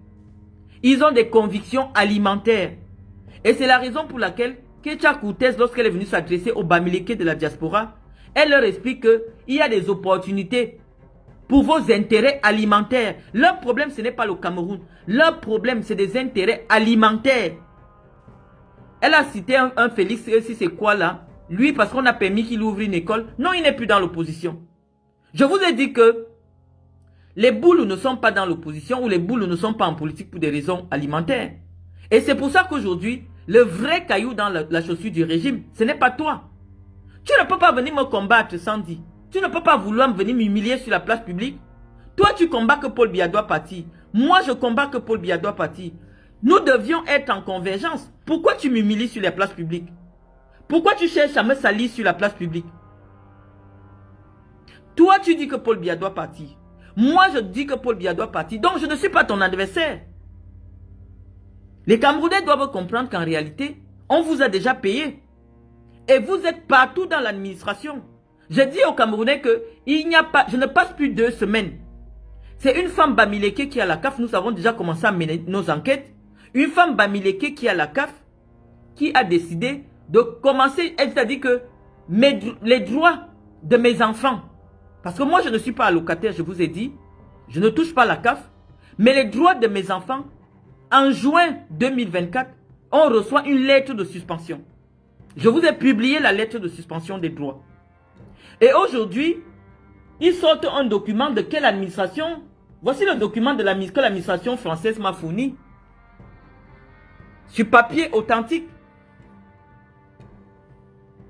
Speaker 1: Ils ont des convictions alimentaires. Et c'est la raison pour laquelle Kecha Koutez, lorsqu'elle est venue s'adresser aux Bamileke de la diaspora, elle leur explique qu'il y a des opportunités pour vos intérêts alimentaires. Leur problème, ce n'est pas le Cameroun. Leur problème, c'est des intérêts alimentaires. Elle a cité un Félix, si c'est quoi là? Lui, parce qu'on a permis qu'il ouvre une école. Non, il n'est plus dans l'opposition. Je vous ai dit que les boules ne sont pas dans l'opposition ou les boules ne sont pas en politique pour des raisons alimentaires. Et c'est pour ça qu'aujourd'hui, le vrai caillou dans la chaussure du régime, ce n'est pas toi. Tu ne peux pas venir me combattre, Sandy. Tu ne peux pas vouloir venir m'humilier sur la place publique. Toi, tu combats que Paul Biya doit partir. Moi, je combats que Paul Biya doit partir. Nous devions être en convergence. Pourquoi tu m'humilies sur les places publiques? Pourquoi tu cherches à me salir sur la place publique? Toi, tu dis que Paul Biya doit partir. Moi, je dis que Paul Biya doit partir. Donc, je ne suis pas ton adversaire. Les Camerounais doivent comprendre qu'en réalité, on vous a déjà payé. Et vous êtes partout dans l'administration. Je dis aux Camerounais que je ne passe plus 2 semaines. C'est une femme Bamileke qui est à la CAF. Nous avons déjà commencé à mener nos enquêtes. Une femme Bamileke qui est à la CAF, qui a décidé de commencer, c'est-à-dire que les droits de mes enfants, parce que moi je ne suis pas allocataire, je vous ai dit, je ne touche pas la CAF, mais les droits de mes enfants, en juin 2024, on reçoit une lettre de suspension. Je vous ai publié la lettre de suspension des droits. Et aujourd'hui, ils sortent un document de quelle administration? Voici le document que l'administration française m'a fourni. Sur papier authentique.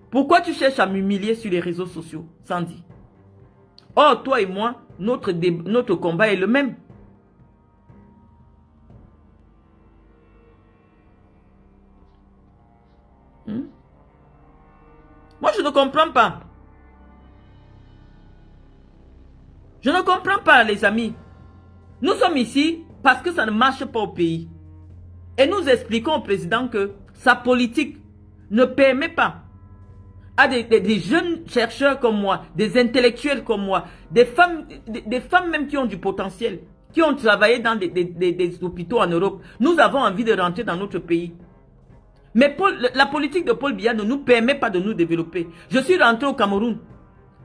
Speaker 1: Pourquoi tu cherches à m'humilier sur les réseaux sociaux, Sandy? Oh, toi et moi, notre combat est le même. Moi, je ne comprends pas. Je ne comprends pas, les amis. Nous sommes ici parce que ça ne marche pas au pays. Et nous expliquons au président que sa politique ne permet pas à des jeunes chercheurs comme moi, des intellectuels comme moi, des femmes même qui ont du potentiel, qui ont travaillé dans des hôpitaux en Europe. Nous avons envie de rentrer dans notre pays. Mais la politique de Paul Biya ne nous permet pas de nous développer. Je suis rentré au Cameroun.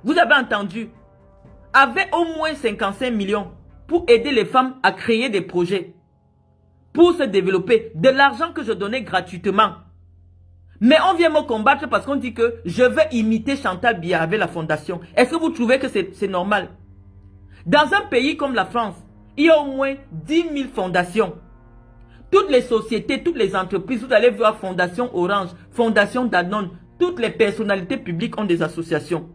Speaker 1: Vous avez entendu, avec au moins 55 millions pour aider les femmes à créer des projets, pour se développer, de l'argent que je donnais gratuitement. Mais on vient me combattre parce qu'on dit que je veux imiter Chantal Biya avec la fondation. Est-ce que vous trouvez que c'est normal? Dans un pays comme la France, il y a au moins 10 000 fondations. Toutes les sociétés, toutes les entreprises, vous allez voir Fondation Orange, Fondation Danone, toutes les personnalités publiques ont des associations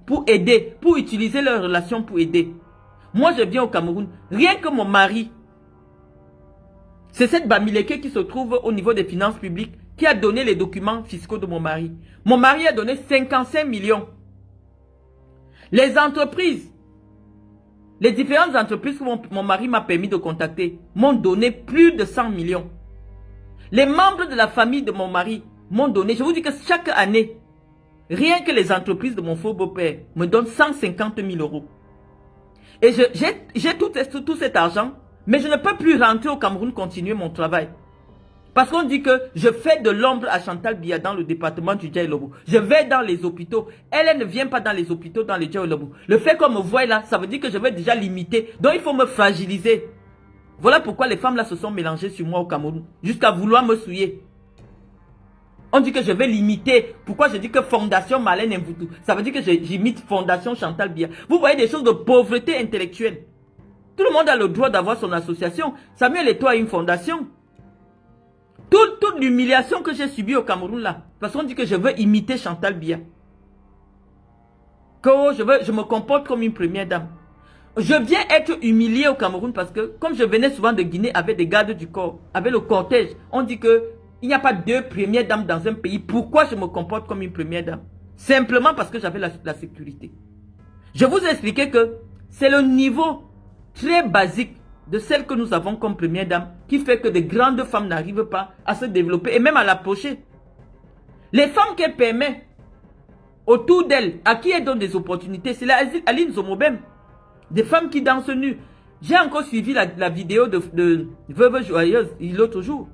Speaker 1: pour aider, pour utiliser leurs relations pour aider. Moi, je viens au Cameroun, rien que mon mari, c'est cette Bamileke qui se trouve au niveau des finances publiques qui a donné les documents fiscaux de mon mari. Mon mari a donné 55 millions. Les entreprises, les différentes entreprises que mon mari m'a permis de contacter m'ont donné plus de 100 millions. Les membres de la famille de mon mari m'ont donné, je vous dis que chaque année, rien que les entreprises de mon faux beau-père me donnent 150 000 euros. Et j'ai tout cet argent, mais je ne peux plus rentrer au Cameroun continuer mon travail. Parce qu'on dit que je fais de l'ombre à Chantal Biya dans le département du Djaïlobou. Je vais dans les hôpitaux. Elle ne vient pas dans les hôpitaux, dans les Djaïlobou. Le fait qu'on me voie là, ça veut dire que je vais déjà l'imiter. Donc il faut me fragiliser. Voilà pourquoi les femmes là se sont mélangées sur moi au Cameroun. Jusqu'à vouloir me souiller. On dit que je vais l'imiter. Pourquoi je dis que Fondation Marlène Mvoutou? Ça veut dire que j'imite Fondation Chantal Biya. Vous voyez des choses de pauvreté intellectuelle. Tout le monde a le droit d'avoir son association. Samuel Eto'o a une fondation. Toute l'humiliation que j'ai subie au Cameroun là, parce qu'on dit que je veux imiter Chantal Biya. Que je me comporte comme une première dame. Je viens être humilié au Cameroun parce que, comme je venais souvent de Guinée avec des gardes du corps, avec le cortège, on dit que il n'y a pas deux premières dames dans un pays. Pourquoi je me comporte comme une première dame? Simplement parce que j'avais la sécurité. Je vous ai expliqué que c'est le niveau très basique de celle que nous avons comme première dame qui fait que de grandes femmes n'arrivent pas à se développer et même à l'approcher. Les femmes qu'elle permet autour d'elle, à qui elle donne des opportunités, c'est la Aline Zomobem. Des femmes qui dansent nues. J'ai encore suivi la vidéo de Veuve Joyeuse l'autre jour.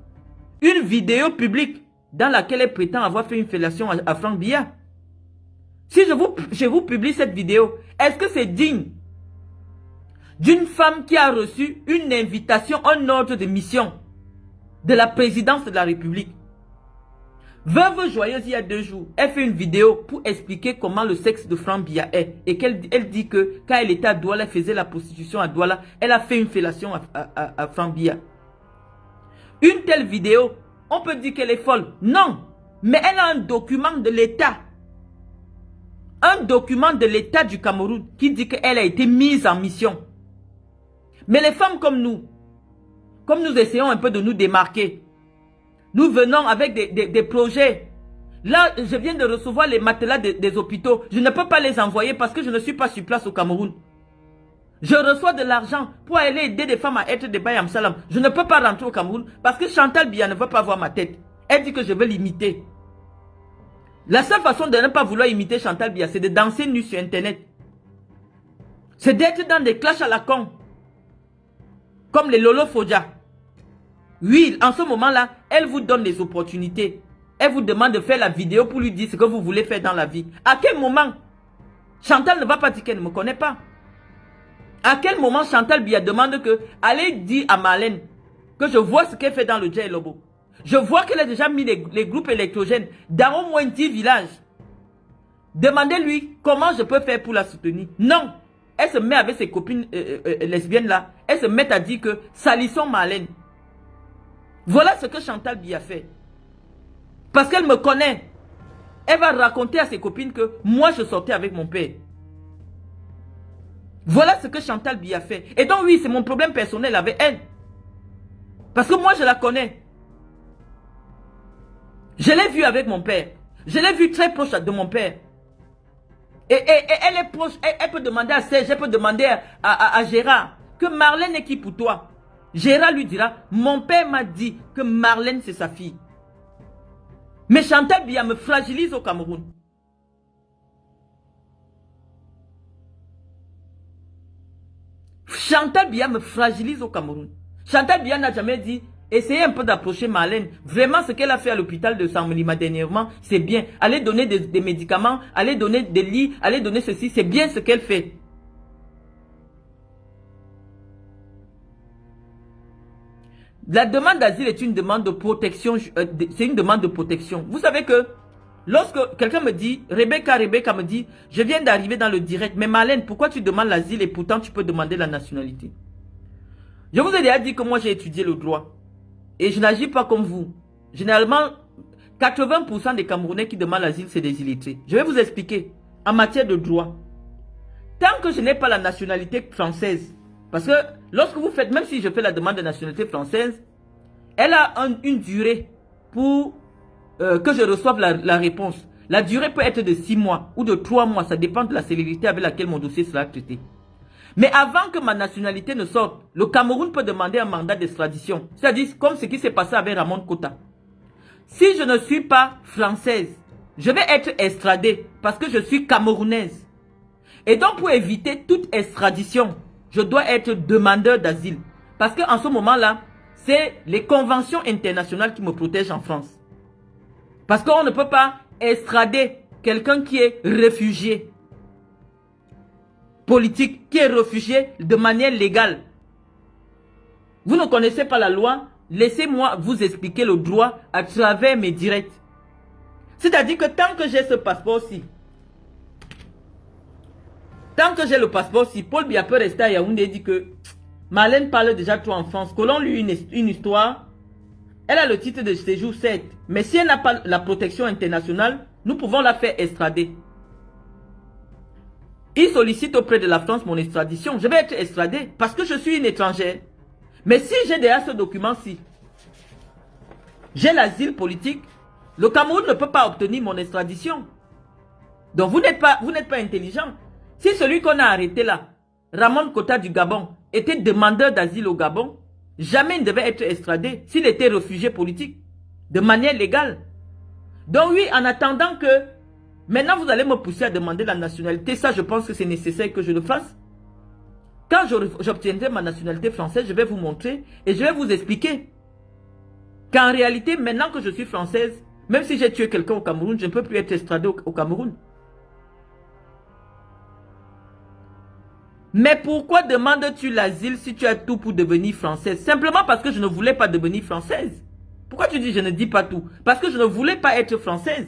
Speaker 1: Une vidéo publique dans laquelle elle prétend avoir fait une fellation à Franck Biya. Si je vous publie cette vidéo, est-ce que c'est digne d'une femme qui a reçu une invitation, un ordre de mission de la présidence de la République? Veuve Joyeuse, il y a 2 jours, elle fait une vidéo pour expliquer comment le sexe de Franck Biya est. Et elle dit que quand elle était à Douala, elle faisait la prostitution à Douala, elle a fait une fellation à Franck Biya. Une telle vidéo, on peut dire qu'elle est folle. Non, mais elle a un document de l'État. Un document de l'État du Cameroun qui dit qu'elle a été mise en mission. Mais les femmes comme nous essayons un peu de nous démarquer. Nous venons avec des projets. Là, je viens de recevoir les matelas des hôpitaux. Je ne peux pas les envoyer parce que je ne suis pas sur place au Cameroun. Je reçois de l'argent pour aller aider des femmes à être des Bayam Salam. Je ne peux pas rentrer au Cameroun parce que Chantal Biya ne veut pas voir ma tête. Elle dit que je veux l'imiter. La seule façon de ne pas vouloir imiter Chantal Biya, c'est de danser nu sur Internet. C'est d'être dans des clashs à la con. Comme les Lolo Fodja. Oui, en ce moment-là, elle vous donne des opportunités. elle vous demande de faire la vidéo pour lui dire ce que vous voulez faire dans la vie. À quel moment Chantal ne va pas dire qu'elle ne me connaît pas? À quel moment Chantal Biya demande que allez dire à Marlène que je vois ce qu'elle fait dans le Djei Lobo. Je vois qu'elle a déjà mis les groupes électrogènes dans au moins 10 villages. Demandez-lui comment je peux faire pour la soutenir. Non. Elle se met avec ses copines lesbiennes là. Elle se met à dire que salissons Marlène. Voilà ce que Chantal Biya fait. Parce qu'elle me connaît. Elle va raconter à ses copines que moi je sortais avec mon père. Voilà ce que Chantal Biya fait. Et donc oui, c'est mon problème personnel avec elle. Parce que moi je la connais. Je l'ai vue avec mon père. Je l'ai vue très proche de mon père. Et elle est proche. Elle peut demander à Serge, elle peut demander à Gérard que Marlène est qui pour toi. Gérard lui dira, mon père m'a dit que Marlène c'est sa fille. Mais Chantal Biya me fragilise au Cameroun. Chantal Biya me fragilise au Cameroun. Chantal Biya n'a jamais dit, essayez un peu d'approcher Marlène. Vraiment, ce qu'elle a fait à l'hôpital de Samolima dernièrement, c'est bien. Allez donner des médicaments, allez donner des lits, allez donner ceci, c'est bien ce qu'elle fait. La demande d'asile est une demande de protection, c'est une demande de protection. Vous savez que lorsque quelqu'un me dit, Rebecca me dit, je viens d'arriver dans le direct, mais Marlène, pourquoi tu demandes l'asile et pourtant tu peux demander la nationalité? Je vous ai déjà dit que moi j'ai étudié le droit et je n'agis pas comme vous. Généralement, 80% des Camerounais qui demandent l'asile, c'est des illettrés. Je vais vous expliquer en matière de droit. Tant que je n'ai pas la nationalité française, parce que lorsque vous faites, même si je fais la demande de nationalité française, elle a une durée pour que je reçoive la réponse. La durée peut être de 6 mois ou de 3 mois, ça dépend de la célérité avec laquelle mon dossier sera traité. Mais avant que ma nationalité ne sorte, le Cameroun peut demander un mandat d'extradition. C'est-à-dire comme ce qui s'est passé avec Ramon Kota. Si je ne suis pas française, je vais être extradée parce que je suis camerounaise. Et donc pour éviter toute extradition, je dois être demandeur d'asile. Parce qu'en ce moment-là, c'est les conventions internationales qui me protègent en France. Parce qu'on ne peut pas extrader quelqu'un qui est réfugié politique, qui est réfugié de manière légale. Vous ne connaissez pas la loi, laissez-moi vous expliquer le droit à travers mes directs. C'est-à-dire que tant que j'ai ce passeport-ci, Paul Biya peut rester à Yaoundé et dit que Marlène parle déjà trop en France, collons lui une histoire. Elle a le titre de séjour 7, mais si elle n'a pas la protection internationale, nous pouvons la faire extrader. Il sollicite auprès de la France mon extradition. Je vais être extradé parce que je suis une étrangère. Mais si j'ai déjà ce document-ci, j'ai l'asile politique, le Cameroun ne peut pas obtenir mon extradition. Donc vous n'êtes pas intelligent. Si celui qu'on a arrêté là, Ramon Kota du Gabon, était demandeur d'asile au Gabon, jamais il ne devait être extradé s'il était réfugié politique, de manière légale. Donc oui, en attendant que, maintenant vous allez me pousser à demander la nationalité, ça je pense que c'est nécessaire que je le fasse. Quand j'obtiendrai ma nationalité française, je vais vous montrer et je vais vous expliquer qu'en réalité, maintenant que je suis française, même si j'ai tué quelqu'un au Cameroun, je ne peux plus être extradé au Cameroun. Mais pourquoi demandes-tu l'asile si tu as tout pour devenir française? Simplement parce que je ne voulais pas devenir française. Pourquoi tu dis je ne dis pas tout? Parce que je ne voulais pas être française.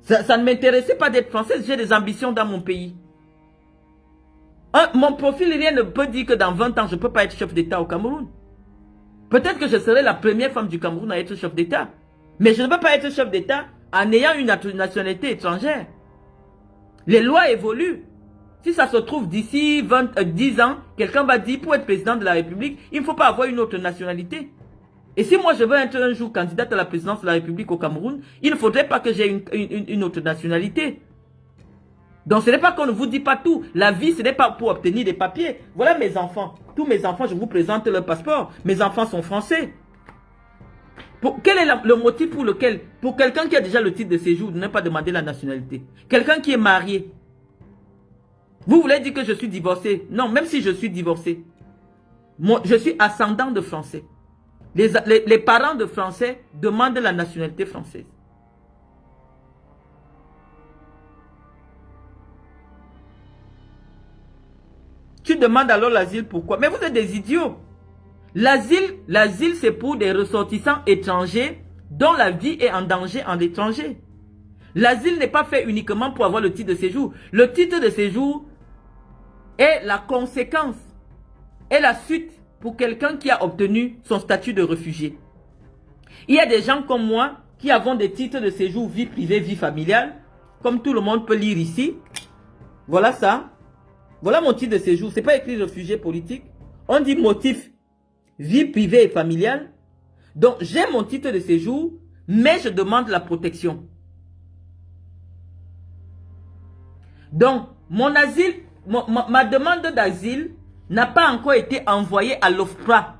Speaker 1: Ça ne m'intéressait pas d'être française. J'ai des ambitions dans mon pays. Mon profil, rien ne peut dire que dans 20 ans, je ne peux pas être chef d'État au Cameroun. Peut-être que je serai la première femme du Cameroun à être chef d'État. Mais je ne peux pas être chef d'État en ayant une nationalité étrangère. Les lois évoluent. Si ça se trouve d'ici 10 ans, quelqu'un va dire pour être président de la République, il ne faut pas avoir une autre nationalité. Et si moi je veux être un jour candidate à la présidence de la République au Cameroun, il ne faudrait pas que j'ai une autre nationalité. Donc ce n'est pas qu'on ne vous dit pas tout. La vie, ce n'est pas pour obtenir des papiers. Voilà mes enfants. Tous mes enfants, je vous présente leur passeport. Mes enfants sont français. Quel est le motif pour lequel, pour quelqu'un qui a déjà le titre de séjour, de ne pas demander la nationalité? Quelqu'un qui est marié. Vous voulez dire que je suis divorcé? Non, même si je suis divorcé. Moi, je suis ascendant de français. Les parents de Français demandent la nationalité française. Tu demandes alors l'asile, pourquoi? Mais vous êtes des idiots. L'asile, c'est pour des ressortissants étrangers dont la vie est en danger en étranger. L'asile n'est pas fait uniquement pour avoir le titre de séjour. Le titre de séjour est la conséquence, est la suite pour quelqu'un qui a obtenu son statut de réfugié. Il y a des gens comme moi qui avons des titres de séjour vie privée, vie familiale, comme tout le monde peut lire ici. Voilà ça. Voilà mon titre de séjour. Ce n'est pas écrit réfugié politique. On dit motif vie privée et familiale. Donc j'ai mon titre de séjour, mais je demande la protection. Donc mon asile, ma demande d'asile n'a pas encore été envoyée à l'OFPRA,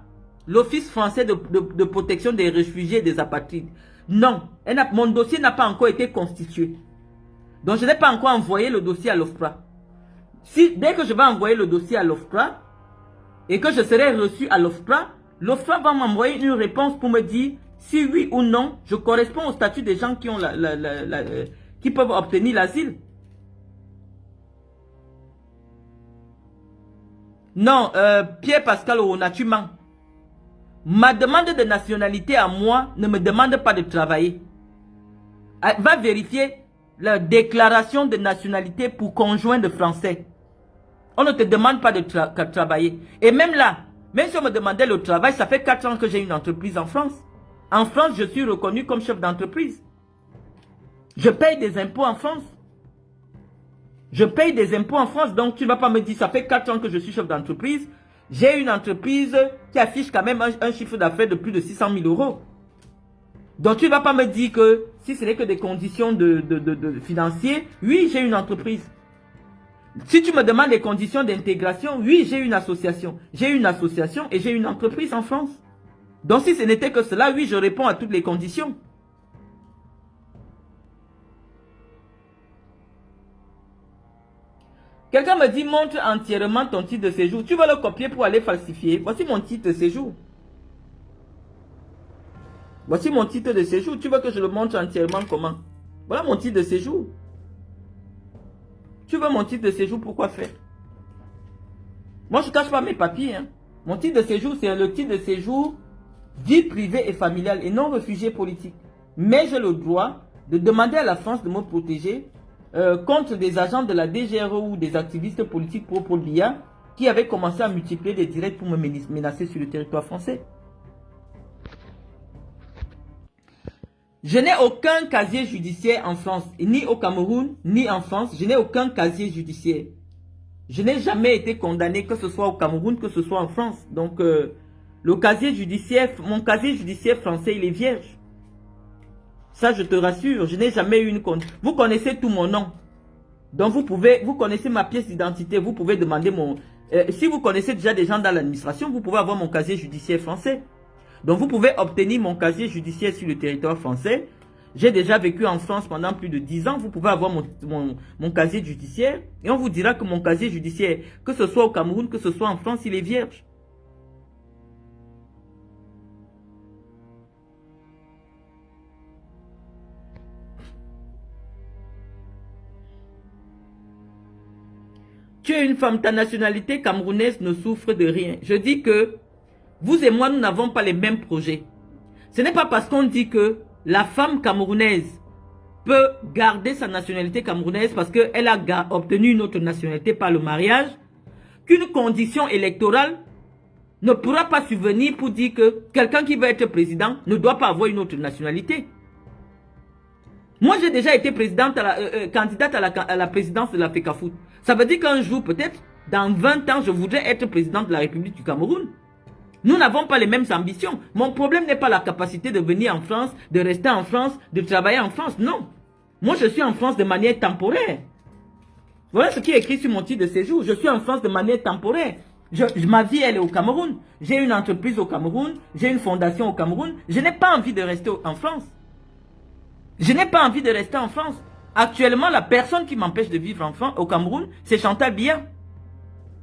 Speaker 1: l'Office français de protection des réfugiés et des apatrides. Non, mon dossier n'a pas encore été constitué. Donc je n'ai pas encore envoyé le dossier à l'OFPRA. Dès que je vais envoyer le dossier à l'OFPRA et que je serai reçu à l'OFPRA, l'OFPRA va m'envoyer une réponse pour me dire si oui ou non je corresponds au statut des gens qui ont qui peuvent obtenir l'asile. Non, Pierre-Pascal Ouna, tu mens. Ma demande de nationalité à moi ne me demande pas de travailler. Va vérifier la déclaration de nationalité pour conjoint de français. On ne te demande pas de travailler. Et même là, même si on me demandait le travail, ça fait 4 ans que j'ai une entreprise en France. En France, je suis reconnu comme chef d'entreprise. Je paye des impôts en France. Je paye des impôts en France, donc tu ne vas pas me dire, ça fait 4 ans que je suis chef d'entreprise. J'ai une entreprise qui affiche quand même un chiffre d'affaires de plus de 600 000 euros. Donc tu ne vas pas me dire que si ce n'est que des conditions financières, oui, j'ai une entreprise. Si tu me demandes des conditions d'intégration, oui, j'ai une association. J'ai une association et j'ai une entreprise en France. Donc si ce n'était que cela, oui, je réponds à toutes les conditions. Quelqu'un me dit, montre entièrement ton titre de séjour. Tu vas le copier pour aller falsifier. Voici mon titre de séjour. Voici mon titre de séjour. Tu veux que je le montre entièrement comment? Voilà mon titre de séjour. Tu veux mon titre de séjour, pourquoi faire? Moi, je ne cache pas mes papiers. Hein. Mon titre de séjour, c'est le titre de séjour vie privée et familiale et non réfugié politique. Mais j'ai le droit de demander à la France de me protéger contre des agents de la DGRE ou des activistes politiques pro Biya qui avaient commencé à multiplier des directs pour me menacer sur le territoire français. Je n'ai aucun casier judiciaire en France, ni au Cameroun, ni en France. Je n'ai aucun casier judiciaire. Je n'ai jamais été condamné, que ce soit au Cameroun, que ce soit en France. Donc, le casier judiciaire, mon casier judiciaire français, il est vierge. Ça, je te rassure, je n'ai jamais eu une compte. Vous connaissez tout mon nom. Donc, vous connaissez ma pièce d'identité. Vous pouvez demander mon... si vous connaissez déjà des gens dans l'administration, vous pouvez avoir mon casier judiciaire français. Donc, vous pouvez obtenir mon casier judiciaire sur le territoire français. J'ai déjà vécu en France pendant plus de 10 ans. Vous pouvez avoir mon casier judiciaire. Et on vous dira que mon casier judiciaire, que ce soit au Cameroun, que ce soit en France, il est vierge. Tu es une femme, ta nationalité camerounaise ne souffre de rien. Je dis que vous et moi, nous n'avons pas les mêmes projets. Ce n'est pas parce qu'on dit que la femme camerounaise peut garder sa nationalité camerounaise parce qu'elle a obtenu une autre nationalité par le mariage, qu'une condition électorale ne pourra pas subvenir pour dire que quelqu'un qui veut être président ne doit pas avoir une autre nationalité. Moi, j'ai déjà été candidate à la présidence de la FECAFOOT. Ça veut dire qu'un jour, peut-être, dans 20 ans, je voudrais être président de la République du Cameroun. Nous n'avons pas les mêmes ambitions. Mon problème n'est pas la capacité de venir en France, de rester en France, de travailler en France. Non. Moi, je suis en France de manière temporaire. Voilà ce qui est écrit sur mon titre de séjour. Je suis en France de manière temporaire. Ma vie, elle est au Cameroun. J'ai une entreprise au Cameroun. J'ai une fondation au Cameroun. Je n'ai pas envie de rester en France. Je n'ai pas envie de rester en France. Actuellement, la personne qui m'empêche de vivre au Cameroun, c'est Chantal Biya.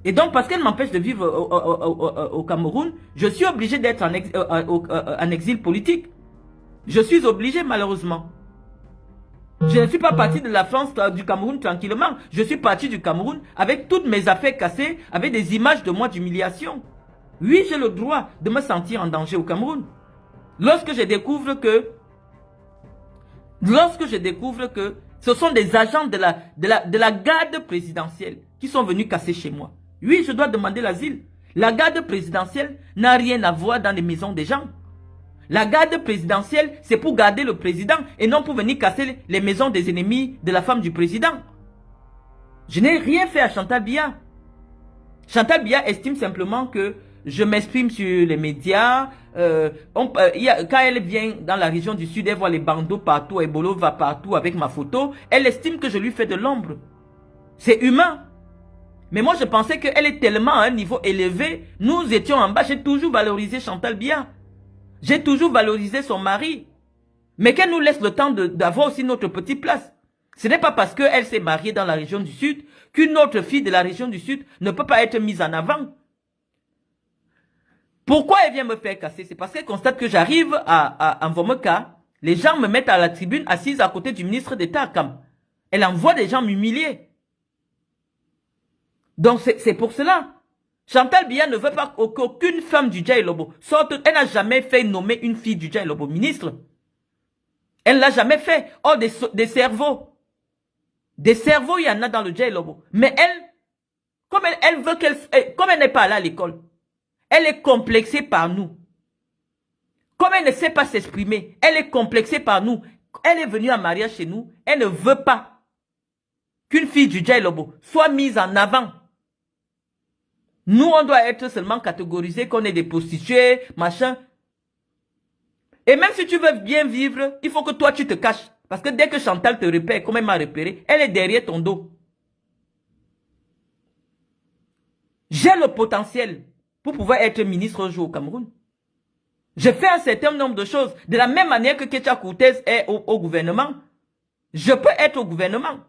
Speaker 1: Et donc, parce qu'elle m'empêche de vivre au Cameroun, je suis obligé d'être en exil politique. Je suis obligé, malheureusement. Je ne suis pas parti de la France, du Cameroun tranquillement. Je suis parti du Cameroun avec toutes mes affaires cassées, avec des images de moi d'humiliation. Oui, j'ai le droit de me sentir en danger au Cameroun. Lorsque je découvre que ce sont des agents de la garde présidentielle qui sont venus casser chez moi. Oui, je dois demander l'asile. La garde présidentielle n'a rien à voir dans les maisons des gens. La garde présidentielle, c'est pour garder le président et non pour venir casser les maisons des ennemis de la femme du président. Je n'ai rien fait à Chantal Biya. Chantal Biya estime simplement que je m'exprime sur les médias. Quand elle vient dans la région du Sud, elle voit les bandeaux partout, Ebolo va partout avec ma photo. Elle estime que je lui fais de l'ombre. C'est humain. Mais moi, je pensais qu'elle est tellement à un niveau élevé. Nous étions en bas. J'ai toujours valorisé Chantal Biya. J'ai toujours valorisé son mari. Mais qu'elle nous laisse le temps d'avoir aussi notre petite place. Ce n'est pas parce qu'elle s'est mariée dans la région du Sud qu'une autre fille de la région du Sud ne peut pas être mise en avant. Pourquoi elle vient me faire casser? C'est parce qu'elle constate que j'arrive à Mvomoka. Les gens me mettent à la tribune assise à côté du ministre d'État à Kam. Elle envoie des gens m'humilier. Donc c'est pour cela. Chantal Biya ne veut pas qu'aucune femme du Dja Lobo sorte. Elle n'a jamais fait nommer une fille du Dja Lobo ministre. Elle ne l'a jamais fait. Oh, des cerveaux. Des cerveaux, il y en a dans le Dja Lobo. Mais elle, comme elle n'est pas allée à l'école, elle est complexée par nous. Comme elle ne sait pas s'exprimer, elle est complexée par nous. Elle est venue en mariage chez nous. Elle ne veut pas qu'une fille du Dja Lobo soit mise en avant. Nous, on doit être seulement catégorisés qu'on est des prostituées, machin. Et même si tu veux bien vivre, il faut que toi, tu te caches. Parce que dès que Chantal te repère, comme elle m'a repéré, elle est derrière ton dos. J'ai le potentiel pour pouvoir être ministre un jour au Cameroun. Je fais un certain nombre de choses. De la même manière que Ketia Koutez est au gouvernement. Je peux être au gouvernement.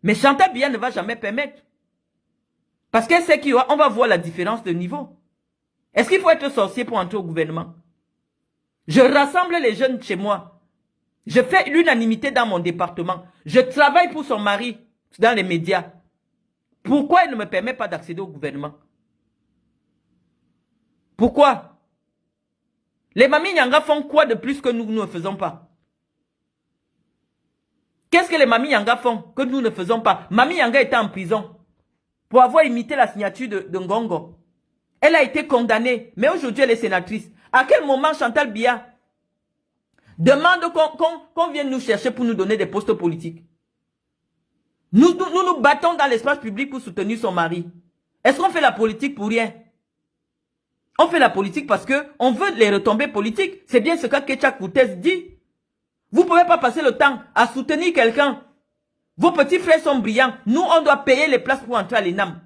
Speaker 1: Mais Chantal Biya ne va jamais permettre. Parce qu'elle sait qu'on va voir la différence de niveau. Est-ce qu'il faut être sorcier pour entrer au gouvernement? Je rassemble les jeunes chez moi. Je fais l'unanimité dans mon département. Je travaille pour son mari dans les médias. Pourquoi elle ne me permet pas d'accéder au gouvernement? Pourquoi? Les Mami Nyanga font quoi de plus que nous ne faisons pas? Qu'est-ce que les Mami Nyanga font que nous ne faisons pas? Mami Nyanga était en prison pour avoir imité la signature de Ngongo. Elle a été condamnée, mais aujourd'hui elle est sénatrice. À quel moment Chantal Biya demande qu'on vienne nous chercher pour nous donner des postes politiques? Nous nous battons dans l'espace public pour soutenir son mari. Est-ce qu'on fait la politique pour rien? On fait la politique parce qu'on veut les retombées politiques. C'est bien ce que Ketia Koutez dit. Vous ne pouvez pas passer le temps à soutenir quelqu'un. Vos petits frères sont brillants. Nous, on doit payer les places pour entrer à l'ENAM.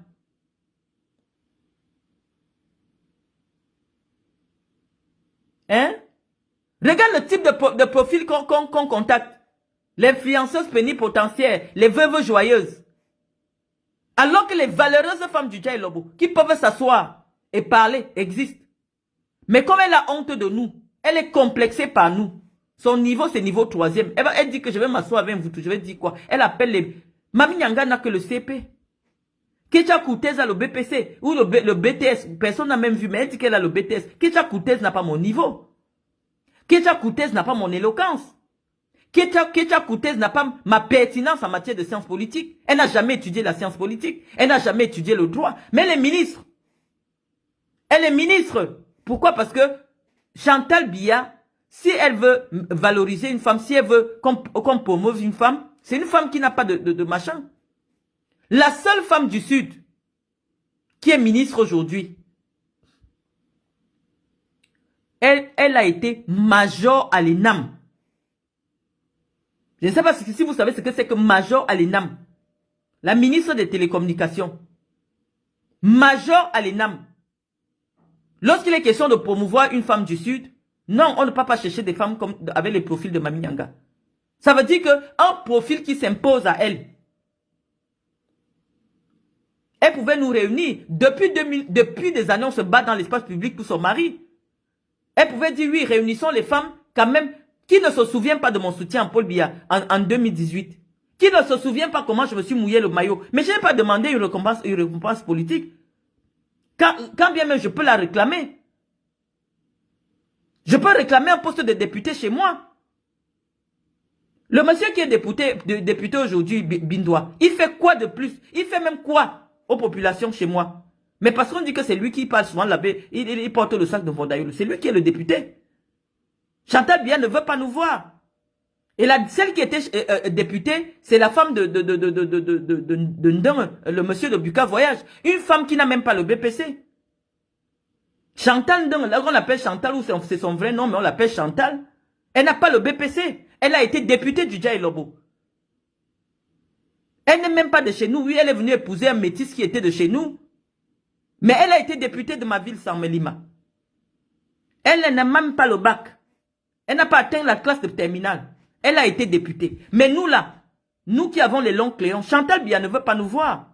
Speaker 1: Hein? Regarde le type de profil qu'on contacte. L'influenceuse plénipotentiaire, les veuves joyeuses. Alors que les valeureuses femmes du Dja Lobo, qui peuvent s'asseoir et parler, existent. Mais comme elle a honte de nous, elle est complexée par nous. Son niveau, c'est niveau 3e. Elle dit que je vais m'asseoir avec vous. Je vais dire quoi? Elle appelle les... Mami Nyanga n'a que le CP. Ketia Koutez a le BPC ou le BTS. Personne n'a même vu, mais elle dit qu'elle a le BTS. Ketia Koutez n'a pas mon niveau. Ketia Koutez n'a pas mon éloquence. Ketia Koutez n'a pas ma pertinence en matière de sciences politiques. Elle n'a jamais étudié la science politique. Elle n'a jamais étudié le droit. Mais elle est ministre. Elle est ministre. Pourquoi? Parce que Chantal Biya, si elle veut valoriser une femme, si elle veut qu'on promeuve une femme, c'est une femme qui n'a pas de machin. La seule femme du Sud qui est ministre aujourd'hui, elle a été major à l'ENAM. Je ne sais pas si vous savez ce que c'est que major à l'ENAM. La ministre des Télécommunications. Major à l'ENAM. Lorsqu'il est question de promouvoir une femme du Sud, non, on ne peut pas chercher des femmes avec les profils de Mami Nyanga. Ça veut dire qu'un profil qui s'impose à elle. Elle pouvait nous réunir. Depuis des années, on se bat dans l'espace public pour son mari. Elle pouvait dire, oui, réunissons les femmes quand même. Qui ne se souvient pas de mon soutien à Paul Biya en 2018? Qui ne se souvient pas comment je me suis mouillé le maillot? Mais je n'ai pas demandé une récompense politique. Quand bien même je peux la réclamer. Je peux réclamer un poste de député chez moi. Le monsieur qui est député aujourd'hui, Bindoua, il fait quoi de plus? Il fait même quoi aux populations chez moi? Mais parce qu'on dit que c'est lui qui parle souvent là-bas, il porte le sac de Vondaïolo. C'est lui qui est le député. Chantal Biya ne veut pas nous voir. Et celle qui était députée, c'est la femme de Ndeng, le monsieur de Buka Voyage. Une femme qui n'a même pas le BPC. Chantal Ndeng, là on l'appelle Chantal, ou c'est son vrai nom, mais on l'appelle Chantal. Elle n'a pas le BPC. Elle a été députée du Dja Lobo. Elle n'est même pas de chez nous. Oui, elle est venue épouser un métis qui était de chez nous. Mais elle a été députée de ma ville, Samelima. Elle n'a même pas le bac. Elle n'a pas atteint la classe de terminale. Elle a été députée. Mais nous là, nous qui avons les longs cléons, Chantal Biya ne veut pas nous voir.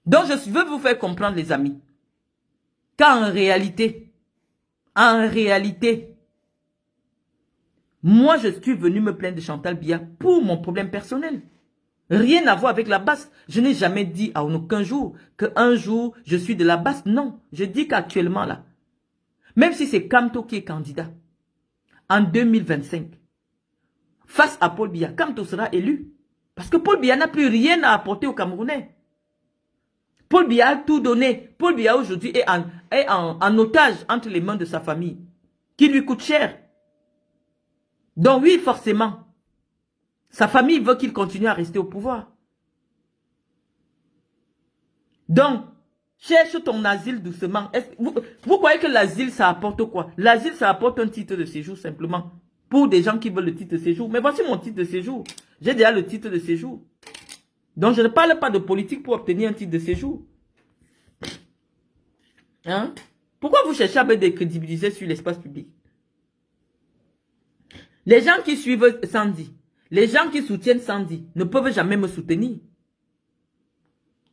Speaker 1: Donc je veux vous faire comprendre les amis, qu'en réalité, moi je suis venu me plaindre de Chantal Biya pour mon problème personnel. Rien à voir avec la basse. Je n'ai jamais dit à aucun jour qu'un jour je suis de la basse. Non, je dis qu'actuellement là, même si c'est Kamto qui est candidat, en 2025, face à Paul Biya, Kamto sera élu. Parce que Paul Biya n'a plus rien à apporter aux Camerounais. Paul Biya a tout donné. Paul Biya aujourd'hui est en otage entre les mains de sa famille, qui lui coûte cher. Donc oui, forcément, sa famille veut qu'il continue à rester au pouvoir. Donc, cherche ton asile doucement. Vous croyez que l'asile, ça apporte quoi? L'asile, ça apporte un titre de séjour simplement. Pour des gens qui veulent le titre de séjour. Mais voici mon titre de séjour. J'ai déjà le titre de séjour. Donc, je ne parle pas de politique pour obtenir un titre de séjour. Hein? Pourquoi vous cherchez à me décrédibiliser sur l'espace public? Les gens qui suivent Sandy, les gens qui soutiennent Sandy ne peuvent jamais me soutenir.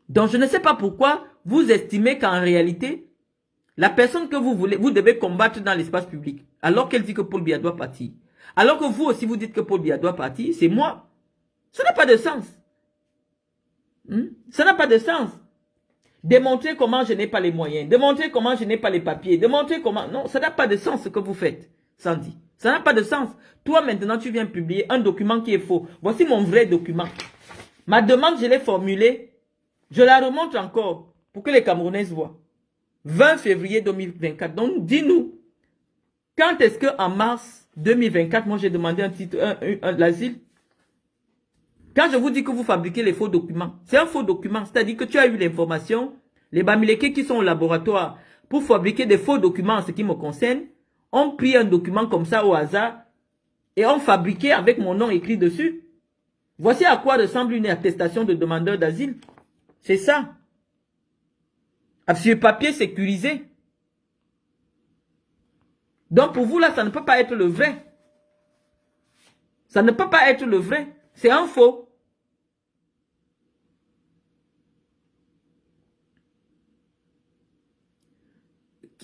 Speaker 1: Donc, je ne sais pas pourquoi vous estimez qu'en réalité, la personne que vous voulez, vous devez combattre dans l'espace public, alors qu'elle dit que Paul Biya doit partir. Alors que vous aussi, vous dites que Paul Biya doit partir, c'est moi. Ça n'a pas de sens. Ça n'a pas de sens. Démontrer comment je n'ai pas les moyens, démontrer comment je n'ai pas les papiers, démontrer comment... Non, ça n'a pas de sens ce que vous faites, Sandy. Ça n'a pas de sens. Toi, maintenant, tu viens publier un document qui est faux. Voici mon vrai document. Ma demande, je l'ai formulée. Je la remonte encore pour que les Camerounais voient. 20 février 2024. Donc, dis-nous, quand est-ce qu'en mars 2024, moi, j'ai demandé un titre, l'asile? Quand je vous dis que vous fabriquez les faux documents, c'est un faux document. C'est-à-dire que tu as eu l'information, les Bamileke qui sont au laboratoire pour fabriquer des faux documents en ce qui me concerne, ont pris un document comme ça au hasard et ont fabriqué avec mon nom écrit dessus. Voici à quoi ressemble une attestation de demandeur d'asile. C'est ça. Sur papier sécurisé. Donc pour vous là, ça ne peut pas être le vrai. Ça ne peut pas être le vrai. C'est un faux.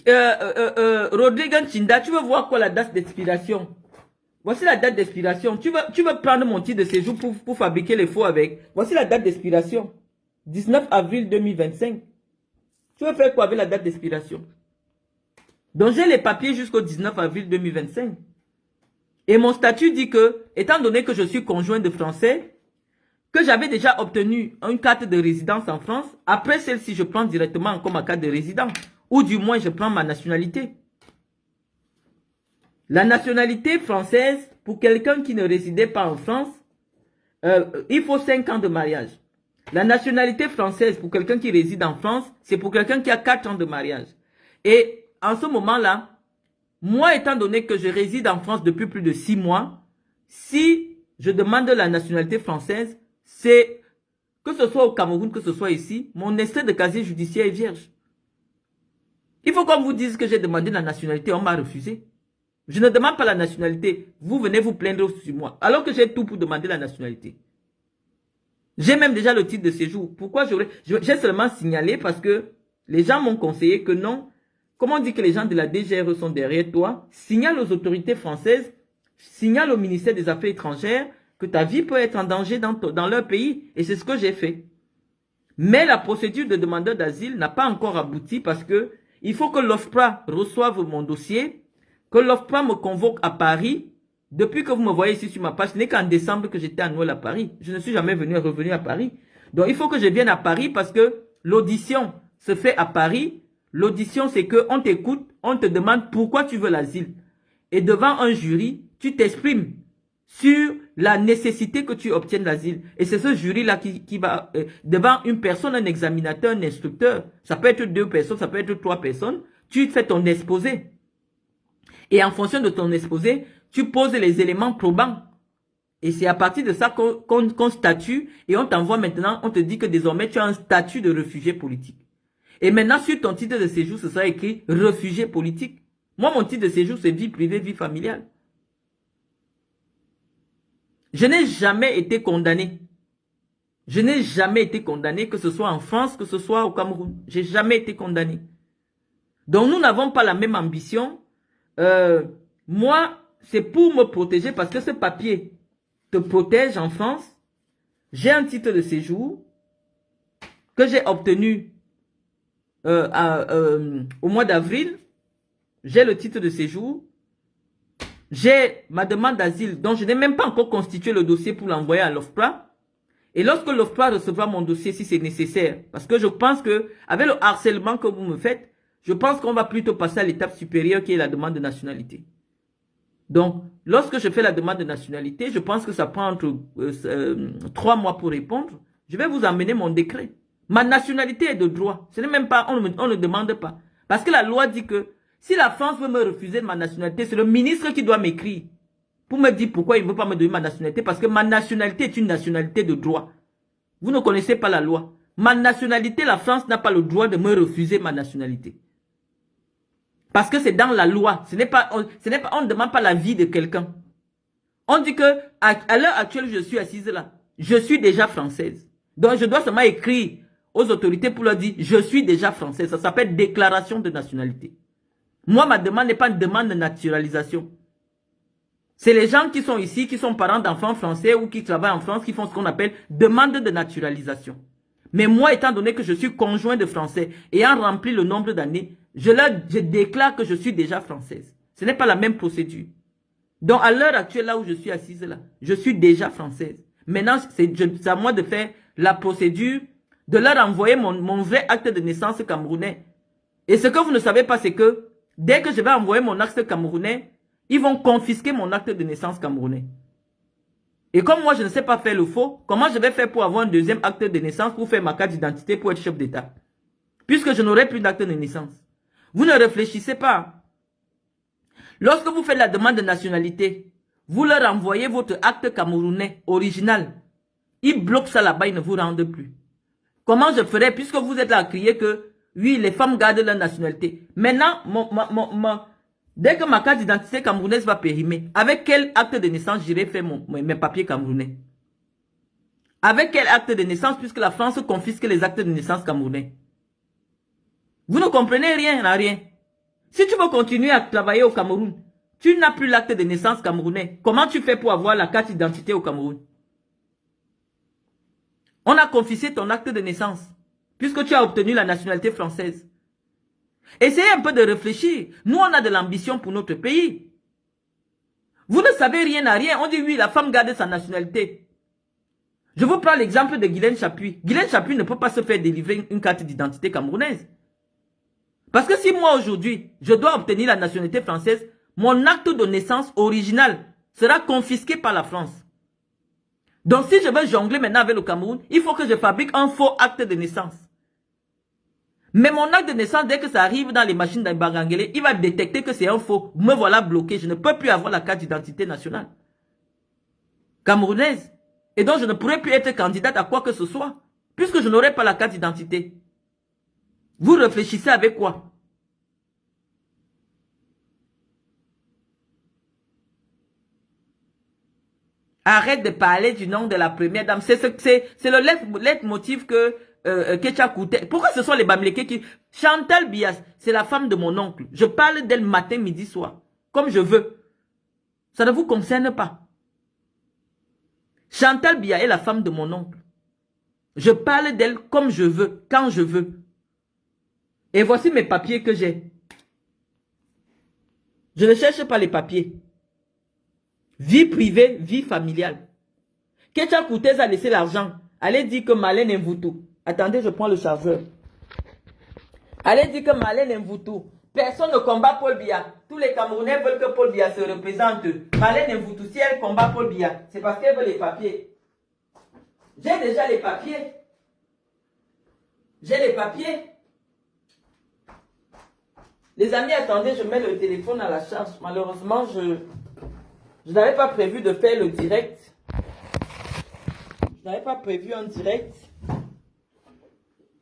Speaker 1: Rodrigue Chinda, tu veux voir quoi la date d'expiration? Voici la date d'expiration. Tu veux prendre mon titre de séjour pour fabriquer les faux avec. Voici la date d'expiration. 19 avril 2025. Tu veux faire quoi avec la date d'expiration? Donc j'ai les papiers jusqu'au 19 avril 2025. Et mon statut dit que, étant donné que je suis conjoint de Français, que j'avais déjà obtenu une carte de résidence en France, après celle-ci, je prends directement comme ma carte de résident. Ou du moins, je prends ma nationalité. La nationalité française, pour quelqu'un qui ne résidait pas en France, il faut 5 ans de mariage. La nationalité française, pour quelqu'un qui réside en France, c'est pour quelqu'un qui a 4 ans de mariage. Et en ce moment-là, moi, étant donné que je réside en France depuis plus de 6 mois, si je demande la nationalité française, c'est, que ce soit au Cameroun, que ce soit ici, mon extrait de casier judiciaire est vierge. Il faut qu'on vous dise que j'ai demandé la nationalité, on m'a refusé. Je ne demande pas la nationalité. Vous venez vous plaindre sur moi. Alors que j'ai tout pour demander la nationalité. J'ai même déjà le titre de séjour. Pourquoi j'ai seulement signalé parce que les gens m'ont conseillé que non. Comment on dit que les gens de la DGRE sont derrière toi? Signale aux autorités françaises, signale au ministère des Affaires étrangères que ta vie peut être en danger dans leur pays. Et c'est ce que j'ai fait. Mais la procédure de demandeur d'asile n'a pas encore abouti parce que il faut que l'OFPRA reçoive mon dossier, que l'OFPRA me convoque à Paris. Depuis que vous me voyez ici sur ma page, ce n'est qu'en décembre que j'étais à Noël à Paris. Je ne suis jamais revenu à Paris. Donc il faut que je vienne à Paris parce que l'audition se fait à Paris. L'audition, c'est qu'on t'écoute, on te demande pourquoi tu veux l'asile. Et devant un jury, tu t'exprimes sur la nécessité que tu obtiennes l'asile. Et c'est ce jury-là qui va, devant une personne, un examinateur, un instructeur, ça peut être 2 personnes, ça peut être 3 personnes, tu fais ton exposé. Et en fonction de ton exposé, tu poses les éléments probants. Et c'est à partir de ça qu'on statue et on t'envoie maintenant, on te dit que désormais tu as un statut de réfugié politique. Et maintenant sur ton titre de séjour, ce sera écrit réfugié politique. Moi, mon titre de séjour, c'est vie privée, vie familiale. Je n'ai jamais été condamné. Je n'ai jamais été condamné, que ce soit en France, que ce soit au Cameroun. J'ai jamais été condamné. Donc nous n'avons pas la même ambition. Moi, c'est pour me protéger parce que ce papier te protège en France. J'ai un titre de séjour que j'ai obtenu au mois d'avril. J'ai le titre de séjour. J'ai ma demande d'asile dont je n'ai même pas encore constitué le dossier pour l'envoyer à l'OFPRA. Et lorsque l'OFPRA recevra mon dossier, si c'est nécessaire, parce que je pense que avec le harcèlement que vous me faites, je pense qu'on va plutôt passer à l'étape supérieure qui est la demande de nationalité. Donc, lorsque je fais la demande de nationalité, je pense que ça prend entre 3 mois pour répondre. Je vais vous amener mon décret. Ma nationalité est de droit. Ce n'est même pas, on ne demande pas. Parce que la loi dit que si la France veut me refuser ma nationalité, c'est le ministre qui doit m'écrire pour me dire pourquoi il ne veut pas me donner ma nationalité. Parce que ma nationalité est une nationalité de droit. Vous ne connaissez pas la loi. Ma nationalité, la France n'a pas le droit de me refuser ma nationalité. Parce que c'est dans la loi. On ne demande pas l'avis de quelqu'un. On dit que à l'heure actuelle, je suis assise là. Je suis déjà française. Donc je dois seulement écrire aux autorités pour leur dire je suis déjà française. Ça s'appelle déclaration de nationalité. Moi, ma demande n'est pas une demande de naturalisation. C'est les gens qui sont ici, qui sont parents d'enfants français ou qui travaillent en France, qui font ce qu'on appelle demande de naturalisation. Mais moi, étant donné que je suis conjoint de Français, ayant rempli le nombre d'années, je déclare que je suis déjà française. Ce n'est pas la même procédure. Donc, à l'heure actuelle, là où je suis assise là, je suis déjà française. Maintenant, c'est à moi de faire la procédure, de leur envoyer mon vrai acte de naissance camerounais. Et ce que vous ne savez pas, c'est que dès que je vais envoyer mon acte camerounais, ils vont confisquer mon acte de naissance camerounais. Et comme moi, je ne sais pas faire le faux, comment je vais faire pour avoir un deuxième acte de naissance pour faire ma carte d'identité pour être chef d'État? Puisque je n'aurai plus d'acte de naissance. Vous ne réfléchissez pas. Lorsque vous faites la demande de nationalité, vous leur envoyez votre acte camerounais original. Ils bloquent ça là-bas, ils ne vous rendent plus. Comment je ferai, puisque vous êtes là à crier que, oui, les femmes gardent leur nationalité. Maintenant, dès que ma carte d'identité camerounaise va périmer, avec quel acte de naissance j'irai faire mes papiers camerounais? Avec quel acte de naissance, puisque la France confisque les actes de naissance camerounais? Vous ne comprenez rien à rien. Si tu veux continuer à travailler au Cameroun, tu n'as plus l'acte de naissance camerounais. Comment tu fais pour avoir la carte d'identité au Cameroun? On a confisqué ton acte de naissance, puisque tu as obtenu la nationalité française. Essayez un peu de réfléchir. Nous, on a de l'ambition pour notre pays. Vous ne savez rien à rien. On dit oui, la femme garde sa nationalité. Je vous prends l'exemple de Guylaine Chapuis. Guylaine Chapuis ne peut pas se faire délivrer une carte d'identité camerounaise. Parce que si moi aujourd'hui, je dois obtenir la nationalité française, mon acte de naissance original sera confisqué par la France. Donc si je veux jongler maintenant avec le Cameroun, il faut que je fabrique un faux acte de naissance. Mais mon acte de naissance, dès que ça arrive dans les machines d'Ibangangele, il va détecter que c'est un faux. Me voilà bloqué. Je ne peux plus avoir la carte d'identité nationale camerounaise. Et donc je ne pourrai plus être candidate à quoi que ce soit, puisque je n'aurai pas la carte d'identité. Vous réfléchissez avec quoi? Arrête de parler du nom de la première dame. C'est le leitmotiv que tu as coûté. Pourquoi ce sont les Bamileke qui... Chantal Biya, c'est la femme de mon oncle. Je parle d'elle matin, midi, soir. Comme je veux. Ça ne vous concerne pas. Chantal Biya est la femme de mon oncle. Je parle d'elle comme je veux, quand je veux. Et voici mes papiers que j'ai. Je ne cherche pas les papiers. Vie privée, vie familiale. Ketia Koutez a laissé l'argent. Allez dire que Marlène Mvoutou. Attendez, je prends le chargeur. Allez dire que Marlène Mvoutou. Personne ne combat Paul Biya. Tous les Camerounais veulent que Paul Biya se représente. Marlène Mvoutou, si elle combat Paul Biya, c'est parce qu'elle veut les papiers. J'ai déjà les papiers. J'ai les papiers. Les amis, attendez, je mets le téléphone à la charge. Malheureusement, je n'avais pas prévu de faire le direct. Je n'avais pas prévu un direct.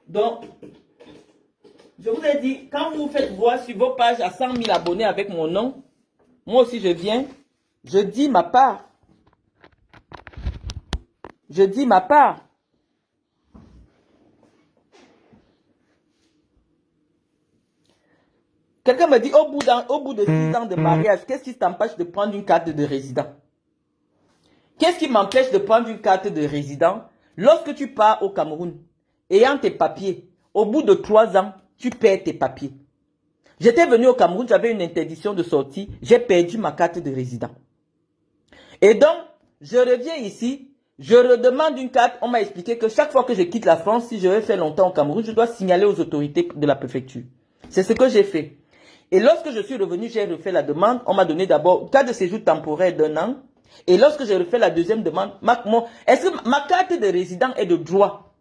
Speaker 1: Donc, je vous ai dit, quand vous faites voir sur vos pages à 100 000 abonnés avec mon nom, moi aussi je viens, je dis ma part. Je dis ma part. Quelqu'un me dit, au bout de 6 ans de mariage, qu'est-ce qui t'empêche de prendre une carte de résident? Qu'est-ce qui m'empêche de prendre une carte de résident? Lorsque tu pars au Cameroun, ayant tes papiers, au bout de 3 ans, tu perds tes papiers. J'étais venu au Cameroun, j'avais une interdiction de sortie, j'ai perdu ma carte de résident. Et donc, je reviens ici, je redemande une carte, on m'a expliqué que chaque fois que je quitte la France, si je vais faire longtemps au Cameroun, je dois signaler aux autorités de la préfecture. C'est ce que j'ai fait. Et lorsque je suis revenu, j'ai refait la demande. On m'a donné d'abord carte de séjour temporaire d'1 an. Et lorsque j'ai refait la deuxième demande, est-ce que ma carte de résident est de droit?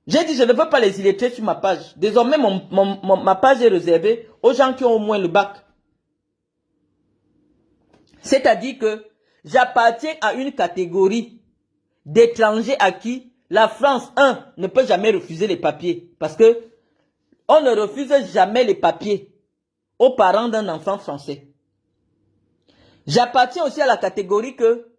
Speaker 1: J'ai dit, je ne veux pas les illettrés sur ma page. Désormais, ma page est réservée aux gens qui ont au moins le bac. C'est-à-dire que j'appartiens à une catégorie d'étrangers à qui la France, ne peut jamais refuser les papiers. Parce que on ne refuse jamais les papiers aux parents d'un enfant français. J'appartiens aussi à la catégorie que,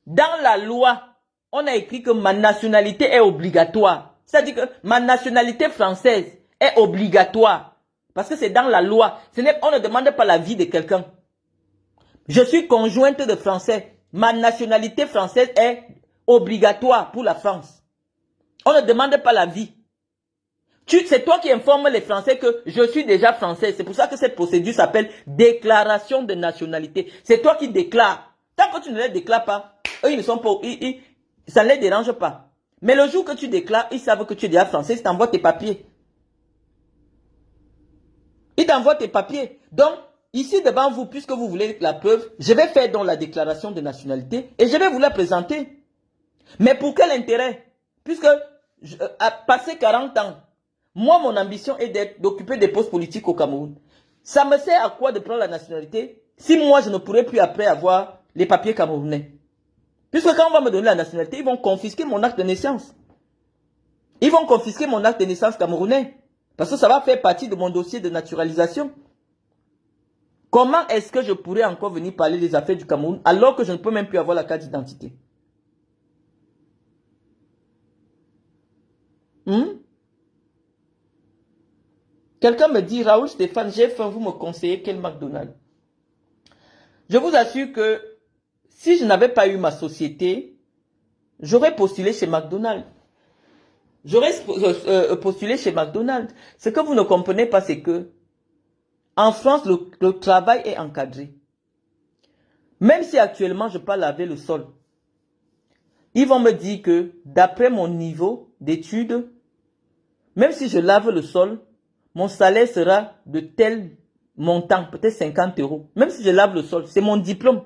Speaker 1: dans la loi, on a écrit que ma nationalité est obligatoire. C'est-à-dire que ma nationalité française est obligatoire. Parce que c'est dans la loi. On ne demande pas la vie de quelqu'un. Je suis conjointe de Français. Ma nationalité française est obligatoire pour la France. On ne demande pas la vie. C'est toi qui informes les Français que je suis déjà français. C'est pour ça que cette procédure s'appelle déclaration de nationalité. C'est toi qui déclares. Tant que tu ne les déclares pas, eux ils ne sont pas, ça ne les dérange pas. Mais le jour que tu déclares, ils savent que tu es déjà français, ils t'envoient tes papiers. Ils t'envoient tes papiers. Donc, ici devant vous, puisque vous voulez la preuve, je vais faire donc la déclaration de nationalité et je vais vous la présenter. Mais pour quel intérêt? Puisque, à passer 40 ans, moi, mon ambition est d'occuper des postes politiques au Cameroun. Ça me sert à quoi de prendre la nationalité si moi, je ne pourrais plus après avoir les papiers camerounais? Puisque quand on va me donner la nationalité, ils vont confisquer mon acte de naissance. Ils vont confisquer mon acte de naissance camerounais. Parce que ça va faire partie de mon dossier de naturalisation. Comment est-ce que je pourrais encore venir parler des affaires du Cameroun alors que je ne peux même plus avoir la carte d'identité? Quelqu'un me dit, Raoul Stéphane, j'ai faim, vous me conseillez quel McDonald's? Je vous assure que si je n'avais pas eu ma société, j'aurais postulé chez McDonald's. J'aurais postulé chez McDonald's. Ce que vous ne comprenez pas, c'est que en France, le travail est encadré. Même si actuellement, je peux laver le sol, ils vont me dire que d'après mon niveau d'études, même si je lave le sol, mon salaire sera de tel montant, peut-être 50 €. Même si je lave le sol, c'est mon diplôme.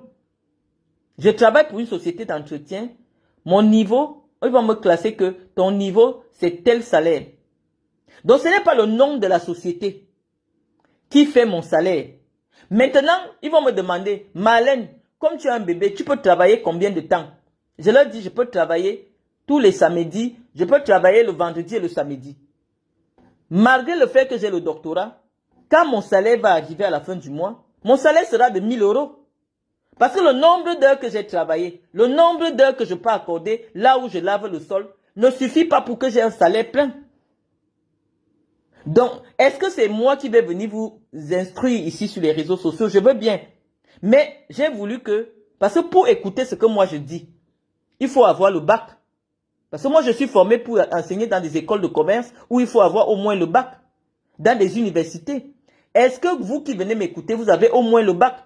Speaker 1: Je travaille pour une société d'entretien. Mon niveau, ils vont me classer que ton niveau, c'est tel salaire. Donc, ce n'est pas le nom de la société qui fait mon salaire. Maintenant, ils vont me demander, Marlène, comme tu as un bébé, tu peux travailler combien de temps? Je leur dis, je peux travailler tous les samedis, je peux travailler le vendredi et le samedi. Malgré le fait que j'ai le doctorat, quand mon salaire va arriver à la fin du mois, mon salaire sera de 1 000 €. Parce que le nombre d'heures que j'ai travaillé, le nombre d'heures que je peux accorder là où je lave le sol, ne suffit pas pour que j'ai un salaire plein. Donc, est-ce que c'est moi qui vais venir vous instruire ici sur les réseaux sociaux? Je veux bien. Mais j'ai voulu que, parce que pour écouter ce que moi je dis, il faut avoir le bac. Parce que moi je suis formé pour enseigner dans des écoles de commerce où il faut avoir au moins le bac. Dans des universités. Est-ce que vous qui venez m'écouter, vous avez au moins le bac?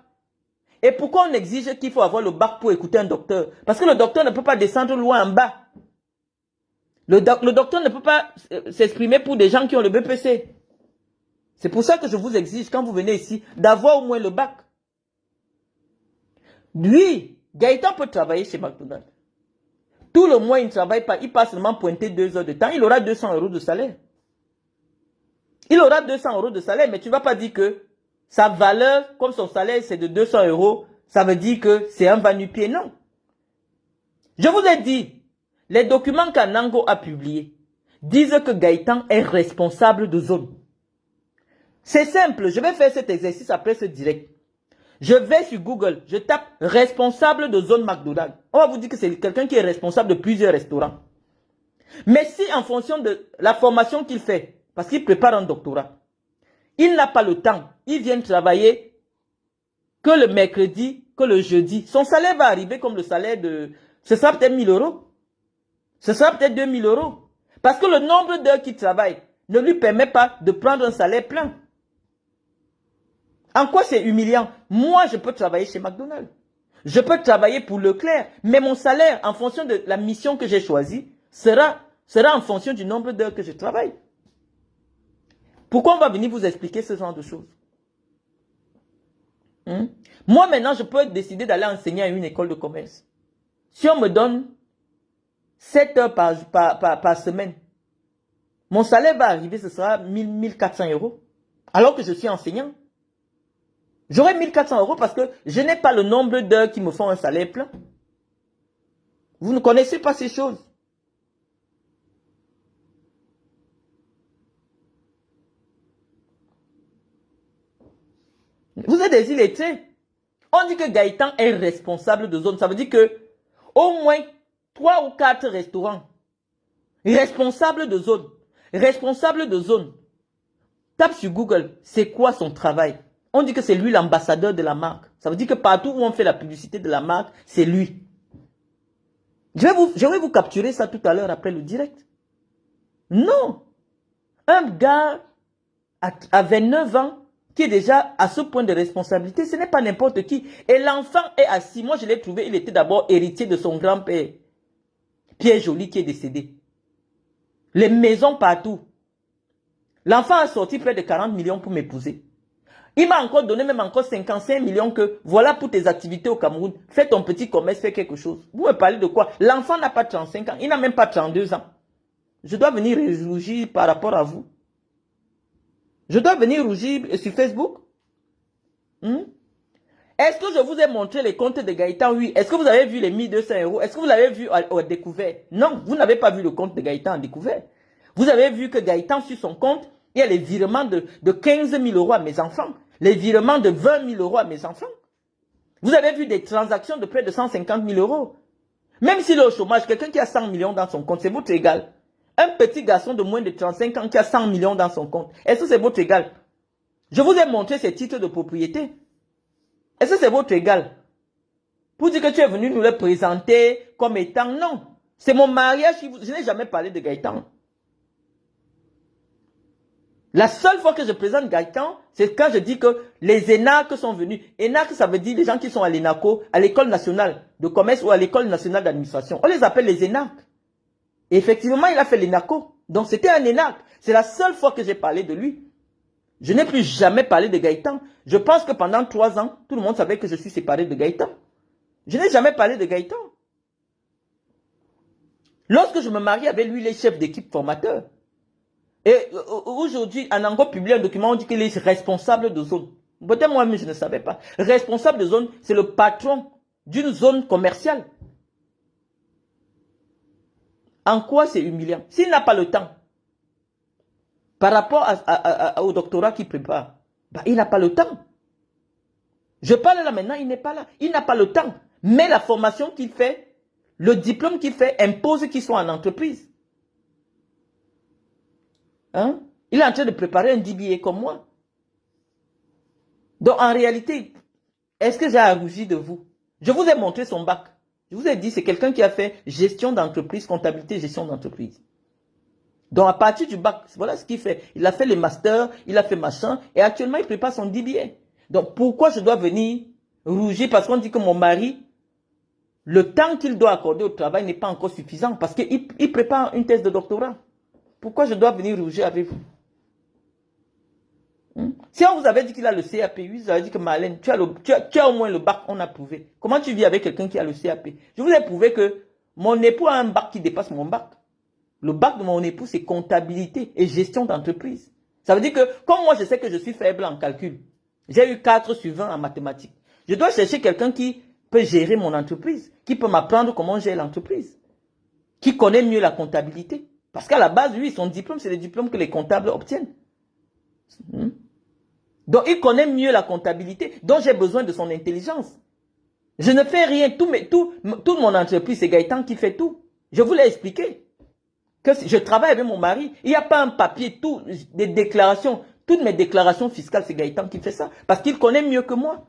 Speaker 1: Et pourquoi on exige qu'il faut avoir le bac pour écouter un docteur? Parce que le docteur ne peut pas descendre loin en bas. Le docteur ne peut pas s'exprimer pour des gens qui ont le BPC. C'est pour ça que je vous exige, quand vous venez ici, d'avoir au moins le bac. Lui, Gaëtan peut travailler chez McDonald's. Tout le mois, il ne travaille pas. Il passe seulement pointer 2 heures de temps. Il aura 200 € de salaire. Il aura 200 € de salaire, mais tu ne vas pas dire que sa valeur, comme son salaire, c'est de 200 €, ça veut dire que c'est un va-nu-pied. Non. Je vous ai dit, les documents qu'Anango a publiés disent que Gaëtan est responsable de zone. C'est simple, je vais faire cet exercice après ce direct. Je vais sur Google, je tape responsable de zone McDonald's. On va vous dire que c'est quelqu'un qui est responsable de plusieurs restaurants. Mais si en fonction de la formation qu'il fait, parce qu'il prépare un doctorat, il n'a pas le temps, il vient travailler que le mercredi, que le jeudi, son salaire va arriver comme le salaire de... Ce sera peut-être 1 000 €. Ce sera peut-être 2 000 €. Parce que le nombre d'heures qu'il travaille ne lui permet pas de prendre un salaire plein. En quoi c'est humiliant? Moi, je peux travailler chez McDonald's. Je peux travailler pour Leclerc. Mais mon salaire, en fonction de la mission que j'ai choisie, sera en fonction du nombre d'heures que je travaille. Pourquoi on va venir vous expliquer ce genre de choses? Moi, maintenant, je peux décider d'aller enseigner à une école de commerce. Si on me donne 7 heures par semaine, mon salaire va arriver, ce sera 1 400 €. Alors que je suis enseignant. J'aurai 1 400 € parce que je n'ai pas le nombre d'heures qui me font un salaire plein. Vous ne connaissez pas ces choses. Vous êtes des illettrés. On dit que Gaëtan est responsable de zone. Ça veut dire que au moins 3 ou 4 restaurants. Responsable de zone. Responsable de zone. Tape sur Google. C'est quoi son travail? On dit que c'est lui l'ambassadeur de la marque. Ça veut dire que partout où on fait la publicité de la marque, c'est lui. Je vais vous capturer ça tout à l'heure après le direct. Non. Un gars à 29 ans qui est déjà à ce point de responsabilité, ce n'est pas n'importe qui. Et l'enfant est assis. Moi, je l'ai trouvé, il était d'abord héritier de son grand-père, Pierre Joly, qui est décédé. Les maisons partout. L'enfant a sorti près de 40 millions pour m'épouser. Il m'a encore donné même encore 55 millions que voilà pour tes activités au Cameroun. Fais ton petit commerce, fais quelque chose. Vous me parlez de quoi? L'enfant n'a pas 35 ans, il n'a même pas 32 ans. Je dois venir rougir par rapport à vous. Je dois venir rougir sur Facebook. Est-ce que je vous ai montré les comptes de Gaëtan? Oui. Est-ce que vous avez vu les 1 200 €? Est-ce que vous l'avez vu au découvert? Non, vous n'avez pas vu le compte de Gaëtan en découvert. Vous avez vu que Gaëtan, sur son compte, il y a les virements de 15 000 € à mes enfants. Les virements de 20 000 € à mes enfants. Vous avez vu des transactions de près de 150 000 €. Même s'il est au chômage, quelqu'un qui a 100 millions dans son compte, c'est votre égal. Un petit garçon de moins de 35 ans qui a 100 millions dans son compte, est-ce que c'est votre égal? Je vous ai montré ces titres de propriété. Est-ce que c'est votre égal? Pour dire que tu es venu nous le présenter comme étant, non. C'est mon mariage, je n'ai jamais parlé de Gaëtan. La seule fois que je présente Gaëtan, c'est quand je dis que les ENAC sont venus. ENAC, ça veut dire les gens qui sont à l'ENACO, à l'école nationale de commerce ou à l'école nationale d'administration. On les appelle les ENAC. Et effectivement, il a fait l'ENACO. Donc c'était un ENAC. C'est la seule fois que j'ai parlé de lui. Je n'ai plus jamais parlé de Gaëtan. Je pense que pendant 3 ans, tout le monde savait que je suis séparé de Gaëtan. Je n'ai jamais parlé de Gaëtan. Lorsque je me marie avec lui, il est chef d'équipe formateur. Et aujourd'hui, Anango publie un document, on dit qu'il est responsable de zone. Peut-être moi-même, je ne savais pas. Responsable de zone, c'est le patron d'une zone commerciale. En quoi c'est humiliant? S'il n'a pas le temps, par rapport au doctorat qu'il prépare, il n'a pas le temps. Je parle là maintenant, il n'est pas là. Il n'a pas le temps. Mais la formation qu'il fait, le diplôme qu'il fait, impose qu'il soit en entreprise. Hein? Il est en train de préparer un DBA comme moi. Donc, en réalité, est-ce que j'ai à rougir de vous? Je vous ai montré son bac. Je vous ai dit, c'est quelqu'un qui a fait gestion d'entreprise, comptabilité, gestion d'entreprise. Donc, à partir du bac, voilà ce qu'il fait. Il a fait les masters, il a fait machin, et actuellement, il prépare son DBA. Donc, pourquoi je dois venir rougir? Parce qu'on dit que mon mari, le temps qu'il doit accorder au travail n'est pas encore suffisant, parce qu'il prépare une thèse de doctorat. Pourquoi je dois venir rougir avec vous? Si on vous avait dit qu'il a le CAP, oui, vous avez dit que Marlène, tu as au moins le bac, on a prouvé. Comment tu vis avec quelqu'un qui a le CAP? Je vous ai prouvé que mon époux a un bac qui dépasse mon bac. Le bac de mon époux, c'est comptabilité et gestion d'entreprise. Ça veut dire que, comme moi, je sais que je suis faible en calcul, j'ai eu 4 sur 20 en mathématiques. Je dois chercher quelqu'un qui peut gérer mon entreprise, qui peut m'apprendre comment gérer l'entreprise, qui connaît mieux la comptabilité. Parce qu'à la base, lui, son diplôme, c'est le diplôme que les comptables obtiennent. Donc, il connaît mieux la comptabilité, donc j'ai besoin de son intelligence. Je ne fais rien, toute mon entreprise, c'est Gaëtan qui fait tout. Je vous l'ai expliqué. Que je travaille avec mon mari, il n'y a pas un papier, des déclarations, toutes mes déclarations fiscales, c'est Gaëtan qui fait ça, parce qu'il connaît mieux que moi.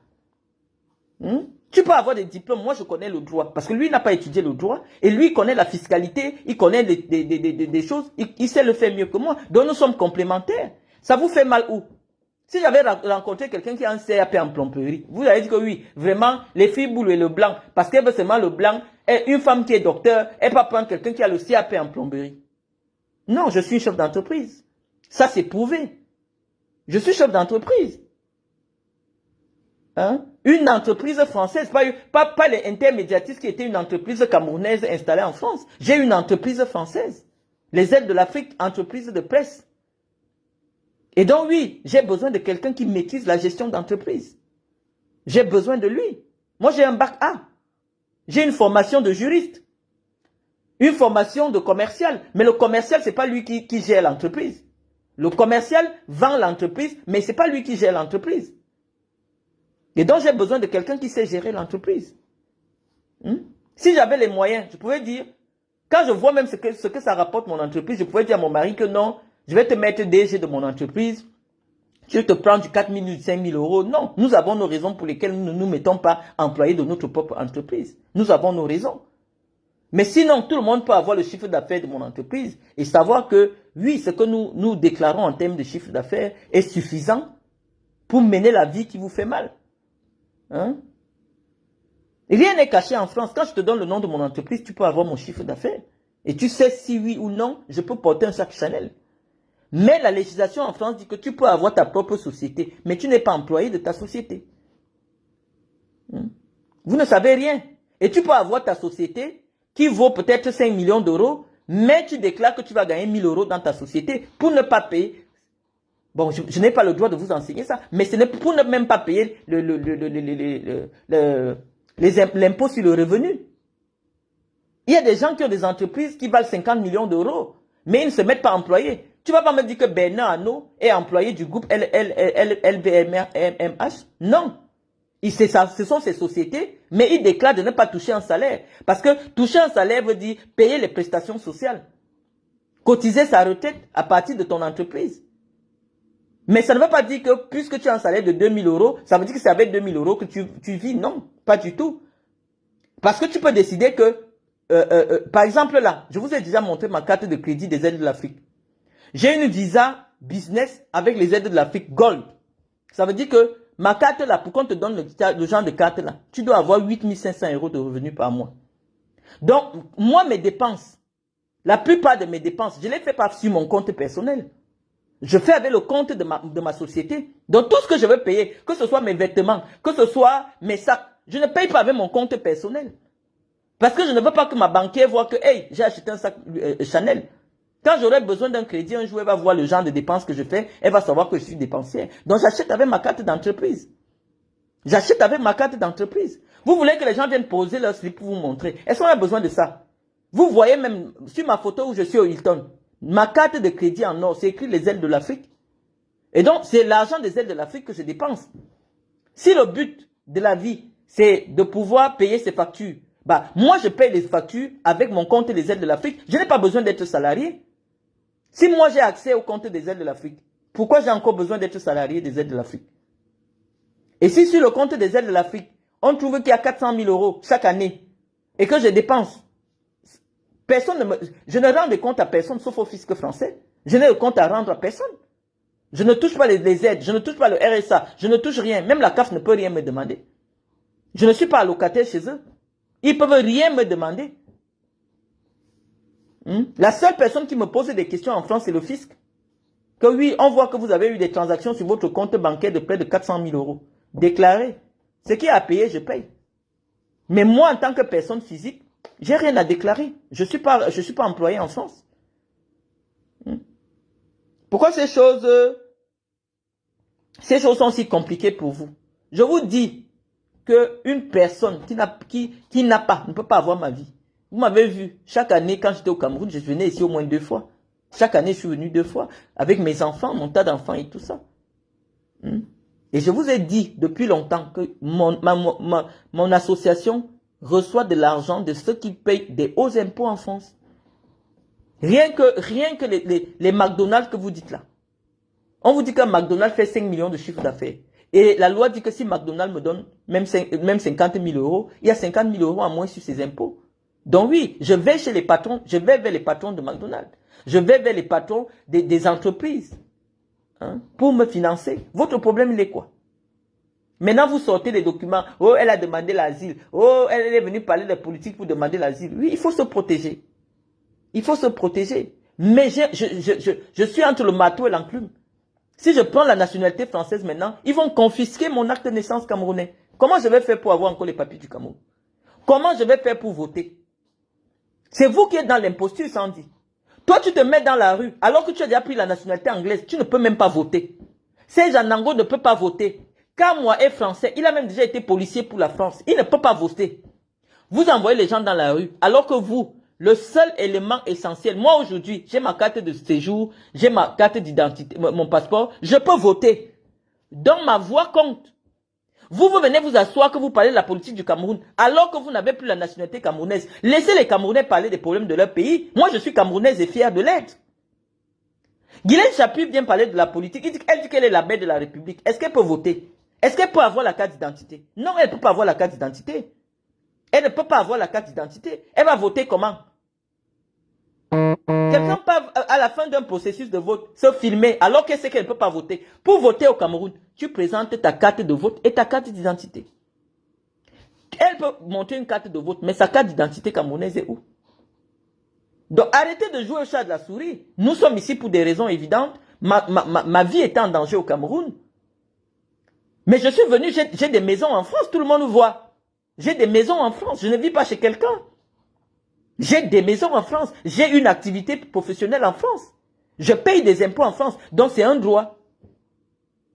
Speaker 1: Tu peux avoir des diplômes, moi je connais le droit, parce que lui n'a pas étudié le droit, et lui il connaît la fiscalité, il connaît des choses, il sait le faire mieux que moi, donc nous sommes complémentaires. Ça vous fait mal où? Si j'avais rencontré quelqu'un qui a un CAP en plomberie, vous avez dit que oui, vraiment, les filles boules et le blanc, parce que seulement le blanc, et une femme qui est docteur, elle ne peut pas prendre quelqu'un qui a le CAP en plomberie. Non, je suis chef d'entreprise. Ça, c'est prouvé. Je suis chef d'entreprise. Hein? Une entreprise française, pas les intermédiatistes qui étaient une entreprise camerounaise installée en France. J'ai une entreprise française. Les aides de l'Afrique, entreprise de presse. Et donc oui, j'ai besoin de quelqu'un qui maîtrise la gestion d'entreprise. J'ai besoin de lui. Moi, j'ai un bac A. J'ai une formation de juriste. Une formation de commercial. Mais le commercial, ce n'est pas lui qui gère l'entreprise. Le commercial vend l'entreprise, mais ce n'est pas lui qui gère l'entreprise. Et donc, j'ai besoin de quelqu'un qui sait gérer l'entreprise. Si j'avais les moyens, je pouvais dire, quand je vois même ce que ça rapporte mon entreprise, je pouvais dire à mon mari que non, je vais te mettre DG de mon entreprise, je te prends du 4 000 ou 5 000 euros. Non, nous avons nos raisons pour lesquelles nous ne nous mettons pas employés de notre propre entreprise. Nous avons nos raisons. Mais sinon, tout le monde peut avoir le chiffre d'affaires de mon entreprise et savoir que, oui, ce que nous déclarons en termes de chiffre d'affaires est suffisant pour mener la vie qui vous fait mal. Hein? Rien n'est caché en France. Quand je te donne le nom de mon entreprise, tu peux avoir mon chiffre d'affaires. Et tu sais si oui ou non, je peux porter un sac Chanel. Mais la législation en France dit que tu peux avoir ta propre société, mais tu n'es pas employé de ta société. Vous ne savez rien. Et tu peux avoir ta société qui vaut peut-être 5 millions d'euros, mais tu déclares que tu vas gagner 1 000 euros dans ta société pour ne pas payer. Bon, je n'ai pas le droit de vous enseigner ça, mais ce n'est pour ne même pas payer l'impôt sur le revenu. Il y a des gens qui ont des entreprises qui valent 50 millions d'euros, mais ils ne se mettent pas employés. Tu ne vas pas me dire que Bernard Arnault est employé du groupe LVMH? Non. Ce sont ses sociétés, mais il déclare de ne pas toucher un salaire. Parce que toucher un salaire veut dire payer les prestations sociales. Cotiser sa retraite à partir de ton entreprise. Mais ça ne veut pas dire que puisque tu as un salaire de 2 000 euros, ça veut dire que c'est avec 2 000 euros que tu vis. Non, pas du tout. Parce que tu peux décider que, par exemple là, je vous ai déjà montré ma carte de crédit des aides de l'Afrique. J'ai une visa business avec les aides de l'Afrique Gold. Ça veut dire que ma carte là, pour qu'on te donne le genre de carte là, tu dois avoir 8 500 euros de revenus par mois. Donc, moi, mes dépenses, la plupart de mes dépenses, je les fais pas sur mon compte personnel. Je fais avec le compte de ma société. Donc, tout ce que je veux payer, que ce soit mes vêtements, que ce soit mes sacs, je ne paye pas avec mon compte personnel. Parce que je ne veux pas que ma banquière voit que, hey, j'ai acheté un sac Chanel. Quand j'aurai besoin d'un crédit, un jour, elle va voir le genre de dépenses que je fais, elle va savoir que je suis dépensière. Donc, j'achète avec ma carte d'entreprise. J'achète avec ma carte d'entreprise. Vous voulez que les gens viennent poser leur slip pour vous montrer. Est-ce qu'on a besoin de ça? Vous voyez même sur ma photo où je suis au Hilton, ma carte de crédit en or, c'est écrit les aides de l'Afrique. Et donc, c'est l'argent des aides de l'Afrique que je dépense. Si le but de la vie, c'est de pouvoir payer ses factures. Bah, moi, je paye les factures avec mon compte des aides de l'Afrique. Je n'ai pas besoin d'être salarié. Si moi, j'ai accès au compte des aides de l'Afrique, pourquoi j'ai encore besoin d'être salarié des aides de l'Afrique? Et si sur le compte des aides de l'Afrique, on trouve qu'il y a 400 000 euros chaque année et que je dépense, je ne rends de compte à personne sauf au fisc français. Je n'ai de compte à rendre à personne. Je ne touche pas les aides, je ne touche pas le RSA, je ne touche rien. Même la CAF ne peut rien me demander. Je ne suis pas allocataire chez eux. Ils ne peuvent rien me demander. La seule personne qui me pose des questions en France, c'est le fisc. Que oui, on voit que vous avez eu des transactions sur votre compte bancaire de près de 400 000 euros. Déclaré. Ce qui est à payer, je paye. Mais moi, en tant que personne physique, j'ai rien à déclarer. Je suis pas employé en France. Pourquoi ces choses sont si compliquées pour vous? Je vous dis qu'une personne qui ne peut pas avoir ma vie. Vous m'avez vu, chaque année, quand j'étais au Cameroun, je venais ici au moins 2 fois. Chaque année, je suis venu 2 fois, avec mes enfants, mon tas d'enfants et tout ça. Et je vous ai dit depuis longtemps que mon association reçoit de l'argent de ceux qui payent des hauts impôts en France. Rien que les McDonald's que vous dites là. On vous dit qu'un McDonald's fait 5 millions de chiffre d'affaires. Et la loi dit que si McDonald's me donne même 50 000 euros, il y a 50 000 euros en moins sur ses impôts. Donc oui, je vais chez les patrons, je vais vers les patrons de McDonald's. Je vais vers les patrons des entreprises pour me financer. Votre problème, il est quoi? Maintenant, vous sortez les documents. Oh, elle a demandé l'asile. Oh, elle est venue parler de politique pour demander l'asile. Oui, il faut se protéger. Il faut se protéger. Mais je suis entre le marteau et l'enclume. Si je prends la nationalité française maintenant, ils vont confisquer mon acte de naissance camerounais. Comment je vais faire pour avoir encore les papiers du Cameroun? Comment je vais faire pour voter? C'est vous qui êtes dans l'imposture, Sandy. Toi, tu te mets dans la rue, alors que tu as déjà pris la nationalité anglaise, tu ne peux même pas voter. Serge Anango ne peut pas voter. Kamwa est français, il a même déjà été policier pour la France. Il ne peut pas voter. Vous envoyez les gens dans la rue, alors que vous, le seul élément essentiel, moi aujourd'hui, j'ai ma carte de séjour, j'ai ma carte d'identité, mon passeport, je peux voter. Donc ma voix compte. Vous venez vous asseoir que vous parlez de la politique du Cameroun, alors que vous n'avez plus la nationalité camerounaise. Laissez les Camerounais parler des problèmes de leur pays. Moi, je suis camerounaise et fière de l'être. Guylaine Chapuis vient parler de la politique. Elle dit qu'elle est la bête de la République. Est-ce qu'elle peut voter? Est-ce qu'elle peut avoir la carte d'identité? Non, elle ne peut pas avoir la carte d'identité. Elle ne peut pas avoir la carte d'identité. Elle va voter comment? Quelqu'un peut, à la fin d'un processus de vote, se filmer alors qu'elle sait qu'elle ne peut pas voter. Pour voter au Cameroun, tu présentes ta carte de vote et ta carte d'identité. Elle peut monter une carte de vote, mais sa carte d'identité camerounaise est où? Donc arrêtez de jouer au chat de la souris. Nous sommes ici pour des raisons évidentes. Ma vie est en danger au Cameroun. Mais je suis venu, j'ai des maisons en France, tout le monde voit. J'ai des maisons en France, je ne vis pas chez quelqu'un. J'ai des maisons en France, j'ai une activité professionnelle en France. Je paye des impôts en France, donc c'est un droit.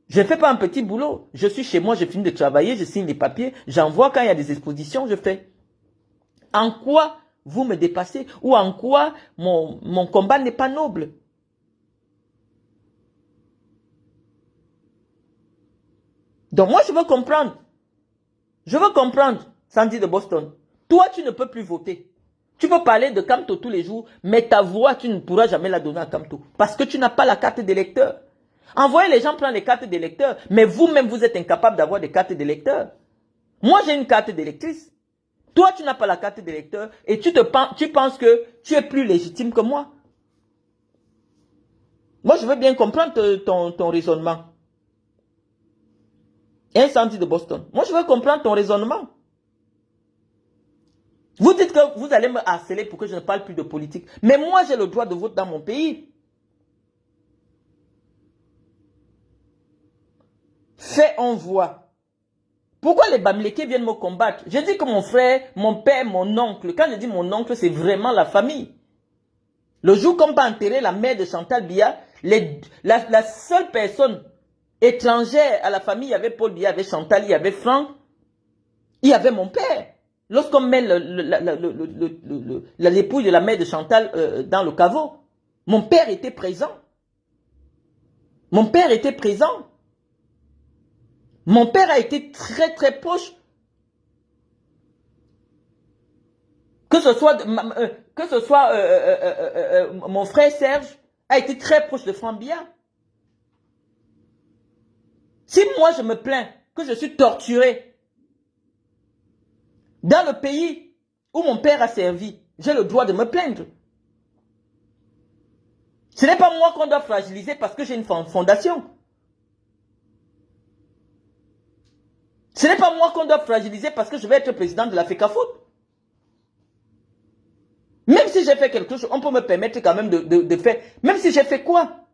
Speaker 1: Je ne fais pas un petit boulot. Je suis chez moi, je finis de travailler, je signe les papiers, j'envoie quand il y a des expositions, je fais. En quoi vous me dépassez ou en quoi mon combat n'est pas noble? Donc moi je veux comprendre. Je veux comprendre, Sandy de Boston. Toi tu ne peux plus voter. Tu peux parler de Kamto tous les jours, mais ta voix tu ne pourras jamais la donner à Kamto. Parce que tu n'as pas la carte d'électeur. Envoyez les gens prendre les cartes d'électeur, mais vous-même vous êtes incapable d'avoir des cartes d'électeur. Moi j'ai une carte d'électrice. Toi tu n'as pas la carte d'électeur et tu penses que tu es plus légitime que moi. Moi je veux bien comprendre ton raisonnement. Sandy de Boston. Moi, je veux comprendre ton raisonnement. Vous dites que vous allez me harceler pour que je ne parle plus de politique. Mais moi, j'ai le droit de vote dans mon pays. Fait, on voit. Pourquoi les Bamileke viennent me combattre? Je dis que mon frère, mon père, mon oncle. Quand je dis mon oncle, c'est vraiment la famille. Le jour qu'on va enterrer la mère de Chantal Biya, la seule personne étrangère à la famille, il y avait Paul Biya, il y avait Chantal, il y avait Franck, il y avait mon père. Lorsqu'on met l'épouse de la mère de Chantal dans le caveau, mon père était présent. Mon père était présent. Mon père a été très très proche. Que ce soit mon frère Serge a été très proche de Franck Biya. Si moi je me plains que je suis torturé dans le pays où mon père a servi, j'ai le droit de me plaindre. Ce n'est pas moi qu'on doit fragiliser parce que j'ai une fondation. Ce n'est pas moi qu'on doit fragiliser parce que je vais être président de la FECAFOOT. Même si j'ai fait quelque chose, on peut me permettre quand même de faire. Même si j'ai fait quoi?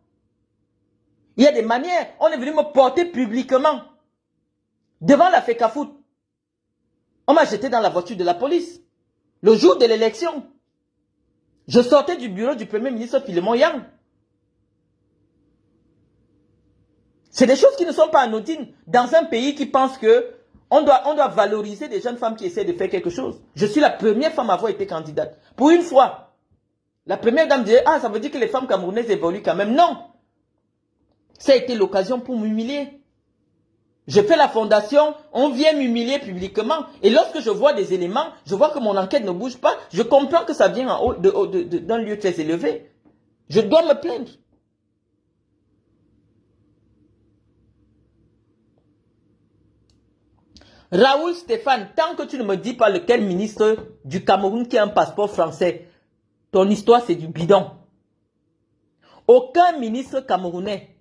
Speaker 1: Il y a des manières. On est venu me porter publiquement devant la FECAFOOT. On m'a jeté dans la voiture de la police. Le jour de l'élection. Je sortais du bureau du Premier ministre Philemon Yang. C'est des choses qui ne sont pas anodines dans un pays qui pense que on doit valoriser des jeunes femmes qui essaient de faire quelque chose. Je suis la première femme à avoir été candidate. Pour une fois, la première dame disait, ah, ça veut dire que les femmes camerounaises évoluent quand même. Non. Ça a été l'occasion pour m'humilier. Je fais la fondation, on vient m'humilier publiquement. Et lorsque je vois des éléments, je vois que mon enquête ne bouge pas, je comprends que ça vient en haut d'un lieu très élevé. Je dois me plaindre. Raoul Stéphane, tant que tu ne me dis pas lequel ministre du Cameroun qui a un passeport français, ton histoire c'est du bidon. Aucun ministre camerounais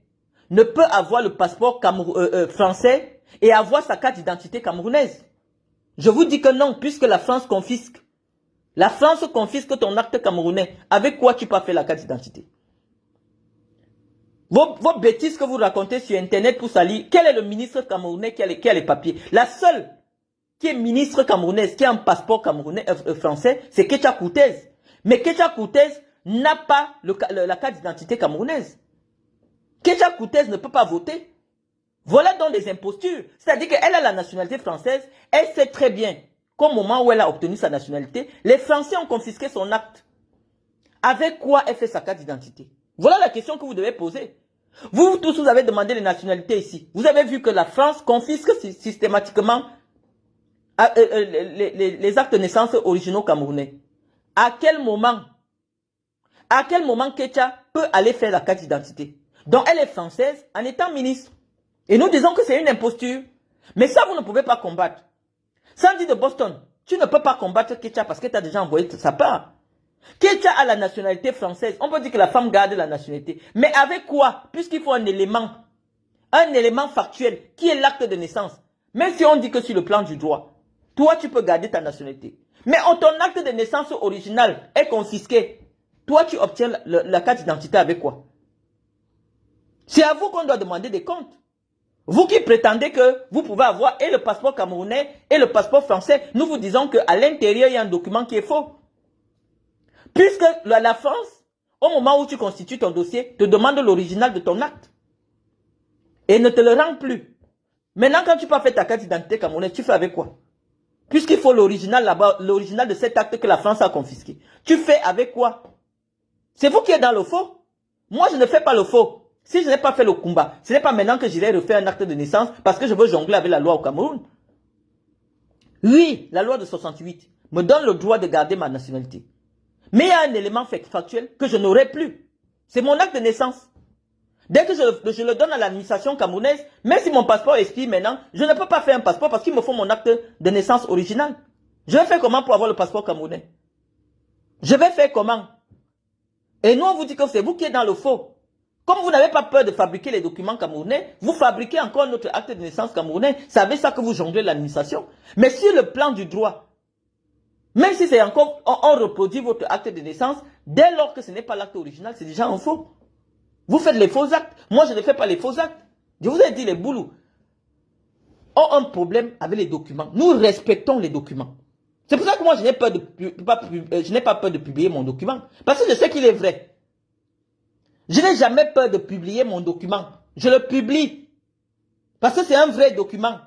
Speaker 1: ne peut avoir le passeport français et avoir sa carte d'identité camerounaise. Je vous dis que non, puisque la France confisque. La France confisque ton acte camerounais. Avec quoi tu peux faire la carte d'identité? Vos bêtises que vous racontez sur Internet pour salir, quel est le ministre camerounais qui a les papiers? La seule qui est ministre camerounaise, qui a un passeport camerounais français, c'est Ketia Koutez. Mais Ketia Koutez n'a pas la carte d'identité camerounaise. Ketia Koutez ne peut pas voter. Voilà donc des impostures. C'est-à-dire qu'elle a la nationalité française, elle sait très bien qu'au moment où elle a obtenu sa nationalité, les Français ont confisqué son acte. Avec quoi elle fait sa carte d'identité? Voilà la question que vous devez poser. Vous tous, vous avez demandé les nationalités ici. Vous avez vu que la France confisque systématiquement les actes de naissance originaux camerounais. À quel moment Ketia peut aller faire la carte d'identité? Donc elle est française en étant ministre. Et nous disons que c'est une imposture. Mais ça, vous ne pouvez pas combattre. Sandy de Boston, tu ne peux pas combattre Ketia parce que tu as déjà envoyé sa part. Ketia a la nationalité française. On peut dire que la femme garde la nationalité. Mais avec quoi? Puisqu'il faut un élément factuel qui est l'acte de naissance. Même si on dit que sur le plan du droit, toi tu peux garder ta nationalité. Mais ton acte de naissance original est confisqué. Toi tu obtiens la carte d'identité avec quoi? C'est à vous qu'on doit demander des comptes. Vous qui prétendez que vous pouvez avoir et le passeport camerounais et le passeport français, nous vous disons qu'à l'intérieur, il y a un document qui est faux. Puisque la France, au moment où tu constitues ton dossier, te demande l'original de ton acte. Et ne te le rend plus. Maintenant, quand tu peux faire ta carte d'identité camerounaise, tu fais avec quoi? Puisqu'il faut l'original là-bas, l'original de cet acte que la France a confisqué. Tu fais avec quoi? C'est vous qui êtes dans le faux. Moi, je ne fais pas le faux. Si je n'ai pas fait le combat, ce n'est pas maintenant que j'irai refaire un acte de naissance parce que je veux jongler avec la loi au Cameroun. Oui, la loi de 68 me donne le droit de garder ma nationalité. Mais il y a un élément factuel que je n'aurai plus. C'est mon acte de naissance. Dès que je le donne à l'administration camerounaise, même si mon passeport expire maintenant, je ne peux pas faire un passeport parce qu'il me faut mon acte de naissance original. Je vais faire comment pour avoir le passeport camerounais? Je vais faire comment? Et nous, on vous dit que c'est vous qui êtes dans le faux. Comme vous n'avez pas peur de fabriquer les documents camerounais, vous fabriquez encore notre acte de naissance camerounais. C'est avec ça que vous jonglez l'administration. Mais sur le plan du droit, même si c'est encore, on reproduit votre acte de naissance, dès lors que ce n'est pas l'acte original, c'est déjà un faux. Vous faites les faux actes. Moi, je ne fais pas les faux actes. Je vous ai dit, les boulous ont un problème avec les documents. Nous respectons les documents. C'est pour ça que moi, je n'ai pas peur de publier mon document. Parce que je sais qu'il est vrai. Je n'ai jamais peur de publier mon document. Je le publie. Parce que c'est un vrai document.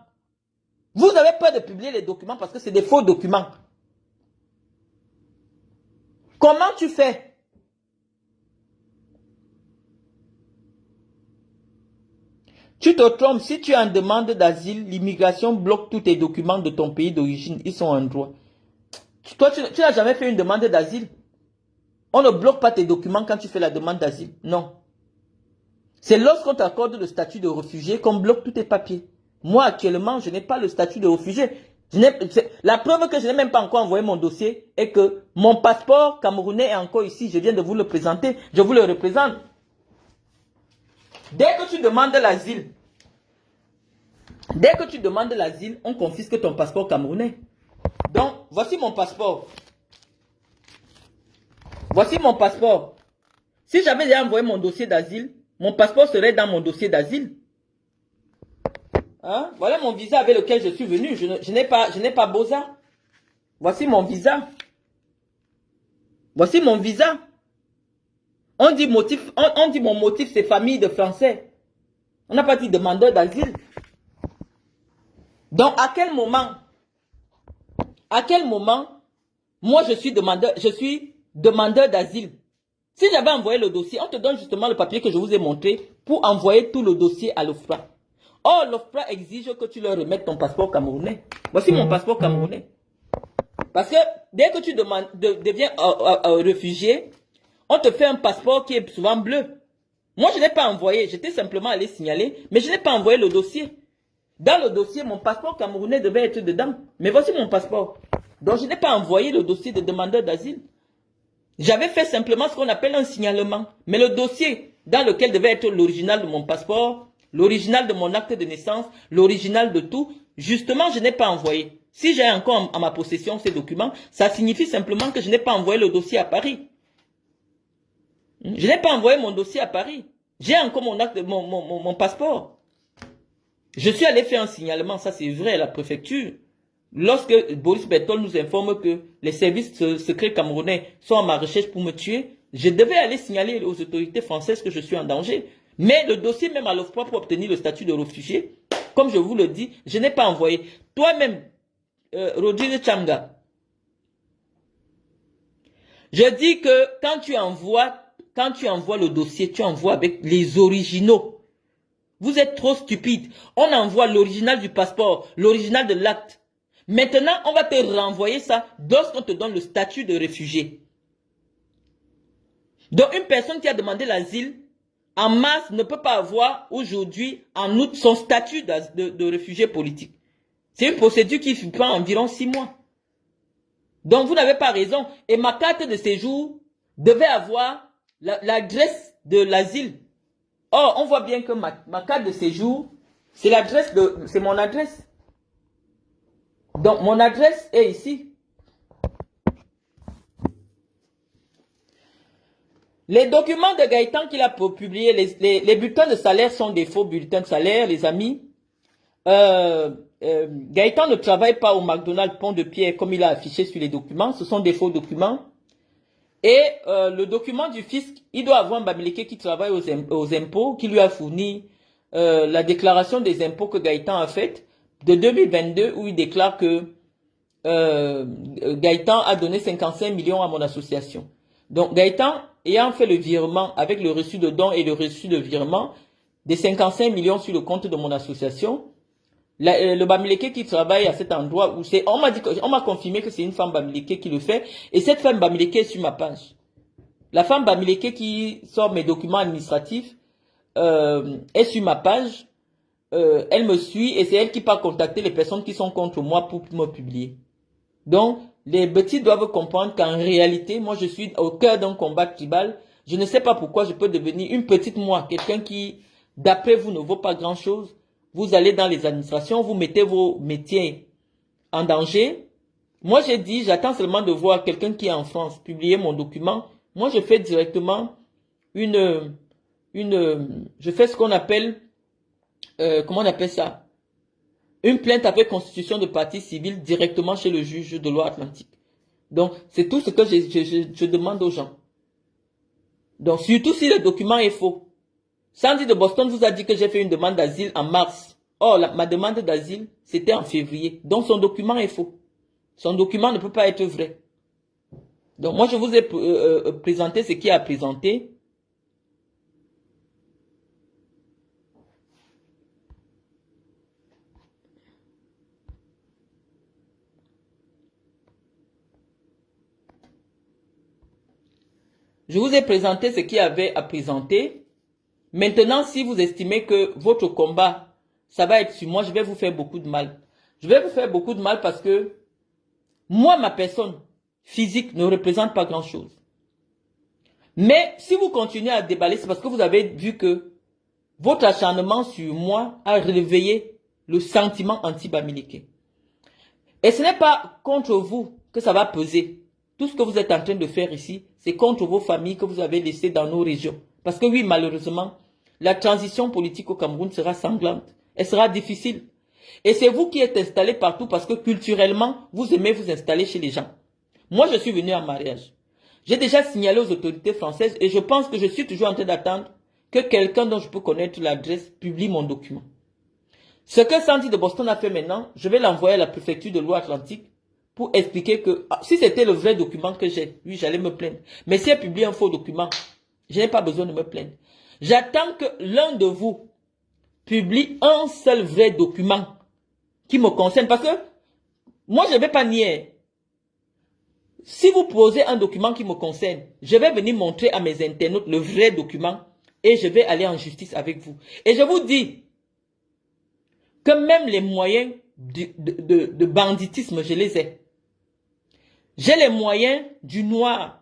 Speaker 1: Vous avez peur de publier les documents parce que c'est des faux documents. Comment tu fais? Tu te trompes, si tu es en demande d'asile, l'immigration bloque tous tes documents de ton pays d'origine, ils sont en droit. Toi, tu n'as jamais fait une demande d'asile. On ne bloque pas tes documents quand tu fais la demande d'asile, non. C'est lorsqu'on t'accorde le statut de réfugié qu'on bloque tous tes papiers. Moi, actuellement, je n'ai pas le statut de réfugié. La preuve que je n'ai même pas encore envoyé mon dossier est que mon passeport camerounais est encore ici. Je viens de vous le présenter. Je vous le représente. Dès que tu demandes l'asile, on confisque ton passeport camerounais. Donc, voici mon passeport. Voici mon passeport. Si j'avais déjà envoyé mon dossier d'asile, mon passeport serait dans mon dossier d'asile. Hein? Voilà mon visa avec lequel je suis venu. Je n'ai pas Beaux-Arts. Voici mon visa. Voici mon visa. On dit mon motif, c'est famille de Français. On n'a pas dit demandeur d'asile. Donc, à quel moment, moi je suis demandeur d'asile. Si j'avais envoyé le dossier, on te donne justement le papier que je vous ai montré pour envoyer tout le dossier à l'OFPRA. Or, l'OFPRA exige que tu leur remettes ton passeport camerounais. Voici mon passeport camerounais. Parce que dès que tu deviens réfugié, on te fait un passeport qui est souvent bleu. Moi, je n'ai pas envoyé. J'étais simplement allé signaler, mais je n'ai pas envoyé le dossier. Dans le dossier, mon passeport camerounais devait être dedans. Mais voici mon passeport. Donc, je n'ai pas envoyé le dossier de demandeur d'asile. J'avais fait simplement ce qu'on appelle un signalement. Mais le dossier dans lequel devait être l'original de mon passeport, l'original de mon acte de naissance, l'original de tout, justement, je n'ai pas envoyé. Si j'ai encore en ma possession ces documents, ça signifie simplement que je n'ai pas envoyé le dossier à Paris. Je n'ai pas envoyé mon dossier à Paris. J'ai encore mon passeport. Je suis allé faire un signalement, ça c'est vrai, à la préfecture. Lorsque Boris Bertol nous informe que les services secrets camerounais sont à ma recherche pour me tuer, je devais aller signaler aux autorités françaises que je suis en danger. Mais le dossier même à l'OFPRA pour obtenir le statut de réfugié, comme je vous le dis, je n'ai pas envoyé. Toi-même, Rodrigue Changa, je dis que quand tu envoies le dossier, tu envoies avec les originaux. Vous êtes trop stupide. On envoie l'original du passeport, l'original de l'acte. Maintenant, on va te renvoyer ça lorsqu'on te donne le statut de réfugié. Donc, une personne qui a demandé l'asile, en mars, ne peut pas avoir aujourd'hui, en août, son statut de réfugié politique. C'est une procédure qui prend environ 6 mois. Donc, vous n'avez pas raison. Et ma carte de séjour devait avoir l'adresse de l'asile. Or, on voit bien que ma carte de séjour, c'est mon adresse. Donc, mon adresse est ici. Les documents de Gaëtan qu'il a publiés, les bulletins de salaire sont des faux bulletins de salaire, les amis. Gaëtan ne travaille pas au McDonald's Pont-de-Pierre comme il a affiché sur les documents. Ce sont des faux documents. Et le document du fisc, il doit avoir un Bamileke qui travaille aux impôts, qui lui a fourni la déclaration des impôts que Gaëtan a faite de 2022, où il déclare que Gaëtan a donné 55 millions à mon association. Donc Gaëtan, ayant fait le virement avec le reçu de don et le reçu de virement des 55 millions sur le compte de mon association, le Bamileke qui travaille à cet endroit où on m'a confirmé que c'est une femme Bamileke qui le fait, et cette femme Bamileke est sur ma page. La femme Bamileke qui sort mes documents administratifs est sur ma page. Elle me suit et c'est elle qui part contacter les personnes qui sont contre moi pour me publier. Donc, les petits doivent comprendre qu'en réalité, moi je suis au cœur d'un combat tribal. Je ne sais pas pourquoi je peux devenir une petite moi, quelqu'un qui, d'après vous, ne vaut pas grand-chose. Vous allez dans les administrations, vous mettez vos métiers en danger. Moi j'ai dit, j'attends seulement de voir quelqu'un qui est en France publier mon document. Moi je fais directement je fais ce qu'on appelle, comment on appelle ça? Une plainte avec constitution de partie civile directement chez le juge de Loire-Atlantique. Donc, c'est tout ce que je demande aux gens. Donc, surtout si le document est faux. Sandy de Boston vous a dit que j'ai fait une demande d'asile en mars. Or, ma demande d'asile, c'était en février. Donc, son document est faux. Son document ne peut pas être vrai. Donc, moi, je vous ai présenté ce qu'il a présenté. Je vous ai présenté ce qu'il y avait à présenter. Maintenant, si vous estimez que votre combat, ça va être sur moi, je vais vous faire beaucoup de mal. Je vais vous faire beaucoup de mal parce que moi, ma personne physique ne représente pas grand-chose. Mais si vous continuez à déballer, c'est parce que vous avez vu que votre acharnement sur moi a réveillé le sentiment anti-bamileke. Et ce n'est pas contre vous que ça va peser. Tout ce que vous êtes en train de faire ici, c'est contre vos familles que vous avez laissées dans nos régions. Parce que oui, malheureusement, la transition politique au Cameroun sera sanglante. Elle sera difficile. Et c'est vous qui êtes installés partout parce que culturellement, vous aimez vous installer chez les gens. Moi, je suis venu en mariage. J'ai déjà signalé aux autorités françaises et je pense que je suis toujours en train d'attendre que quelqu'un dont je peux connaître l'adresse publie mon document. Ce que Sandy de Boston a fait maintenant, je vais l'envoyer à la préfecture de l'Ouest-Atlantique pour expliquer que si c'était le vrai document que j'ai, oui, j'allais me plaindre. Mais si elle publie un faux document, je n'ai pas besoin de me plaindre. J'attends que l'un de vous publie un seul vrai document qui me concerne. Parce que moi, je ne vais pas nier. Si vous posez un document qui me concerne, je vais venir montrer à mes internautes le vrai document et je vais aller en justice avec vous. Et je vous dis que même les moyens de banditisme, je les ai. J'ai les moyens du noir.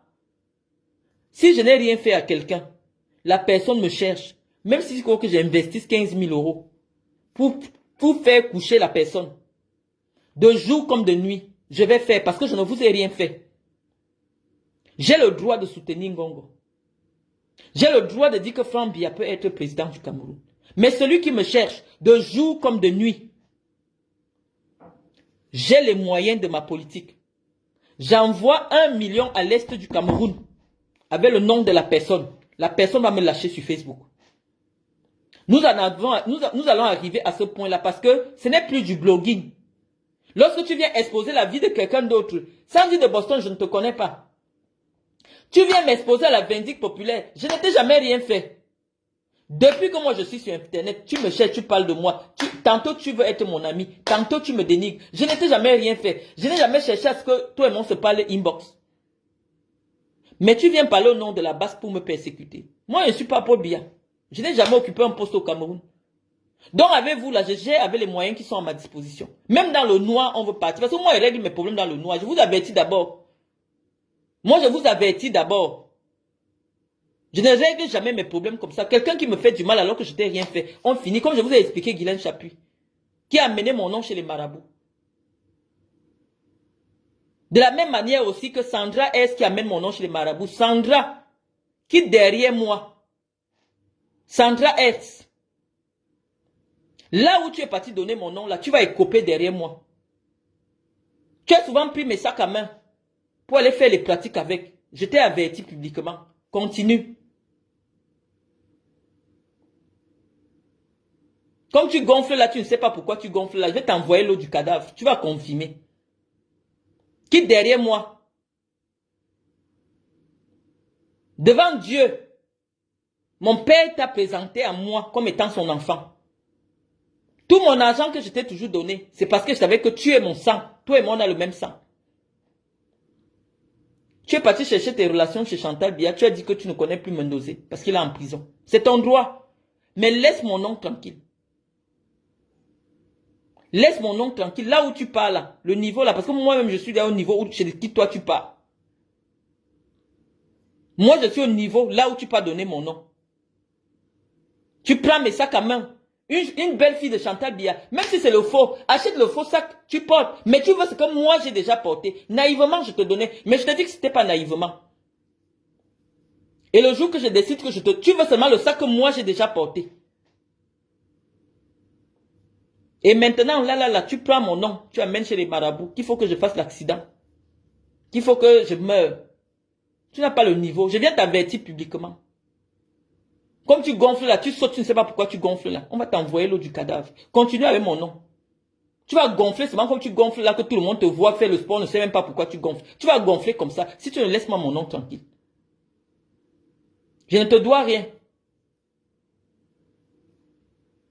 Speaker 1: Si je n'ai rien fait à quelqu'un, la personne me cherche. Même si il faut que j'investisse 15 000 euros pour faire coucher la personne. De jour comme de nuit, je vais faire parce que je ne vous ai rien fait. J'ai le droit de soutenir Ngongo. J'ai le droit de dire que Franck Biya peut être président du Cameroun. Mais celui qui me cherche, de jour comme de nuit, j'ai les moyens de ma politique. J'envoie 1 million à l'est du Cameroun avec le nom de la personne. La personne va me lâcher sur Facebook. Nous allons arriver à ce point-là parce que ce n'est plus du blogging. Lorsque tu viens exposer la vie de quelqu'un d'autre, sans dire de Boston, je ne te connais pas. Tu viens m'exposer à la vindicte populaire. Je ne t'ai jamais rien fait. Depuis que moi je suis sur Internet, tu me cherches, tu parles de moi. Tantôt tu veux être mon ami, tantôt tu me dénigres. Je ne t'ai jamais rien fait. Je n'ai jamais cherché à ce que toi et moi se parle inbox. Mais tu viens parler au nom de la base pour me persécuter. Moi je ne suis pas Paul Biya. Je n'ai jamais occupé un poste au Cameroun. Donc avec vous là, j'ai avec les moyens qui sont à ma disposition. Même dans le noir, on veut partir. Parce que moi je règle mes problèmes dans le noir. Je vous avertis d'abord. Moi je vous avertis d'abord. Je ne règle jamais mes problèmes comme ça. Quelqu'un qui me fait du mal alors que je n'ai rien fait. On finit, comme je vous ai expliqué, Guylaine Chapuis, qui a amené mon nom chez les marabouts. De la même manière aussi que Sandra S qui amène mon nom chez les marabouts. Sandra, qui derrière moi. Sandra S. Là où tu es parti donner mon nom, là, tu vas écoper derrière moi. Tu as souvent pris mes sacs à main pour aller faire les pratiques avec. Je t'ai averti publiquement. Continue. Comme tu gonfles là, tu ne sais pas pourquoi tu gonfles là. Je vais t'envoyer l'eau du cadavre. Tu vas confirmer. Quitte derrière moi. Devant Dieu, mon père t'a présenté à moi comme étant son enfant. Tout mon argent que je t'ai toujours donné, c'est parce que je savais que tu es mon sang. Toi et moi, on a le même sang. Tu es parti chercher tes relations chez Chantal Biya. Tu as dit que tu ne connais plus Mendozé parce qu'il est en prison. C'est ton droit. Mais laisse mon nom tranquille. Laisse mon nom tranquille. Là où tu parles, là, le niveau là, parce que moi-même je suis là au niveau où chez qui toi tu parles. Moi je suis au niveau là où tu peux donner mon nom. Tu prends mes sacs à main. Une belle fille de Chantal Biya, même si c'est le faux, achète le faux sac, tu portes. Mais tu veux ce que moi j'ai déjà porté. Naïvement je te donnais. Mais je te dis que c'était pas naïvement. Et le jour que je décide que tu veux seulement le sac que moi j'ai déjà porté. Et maintenant, là, tu prends mon nom, tu amènes chez les marabouts, qu'il faut que je fasse l'accident. Qu'il faut que je meure. Tu n'as pas le niveau. Je viens t'avertir publiquement. Comme tu gonfles là, tu sautes, tu ne sais pas pourquoi tu gonfles là. On va t'envoyer l'eau du cadavre. Continue avec mon nom. Tu vas gonfler seulement comme tu gonfles là, que tout le monde te voit faire le sport, on ne sait même pas pourquoi tu gonfles. Tu vas gonfler comme ça, si tu ne laisses pas mon nom tranquille. Je ne te dois rien.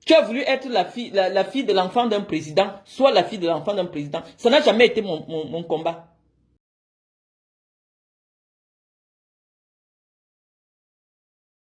Speaker 1: Tu as voulu être la fille de l'enfant d'un président, soit la fille de l'enfant d'un président. Ça n'a jamais été mon combat.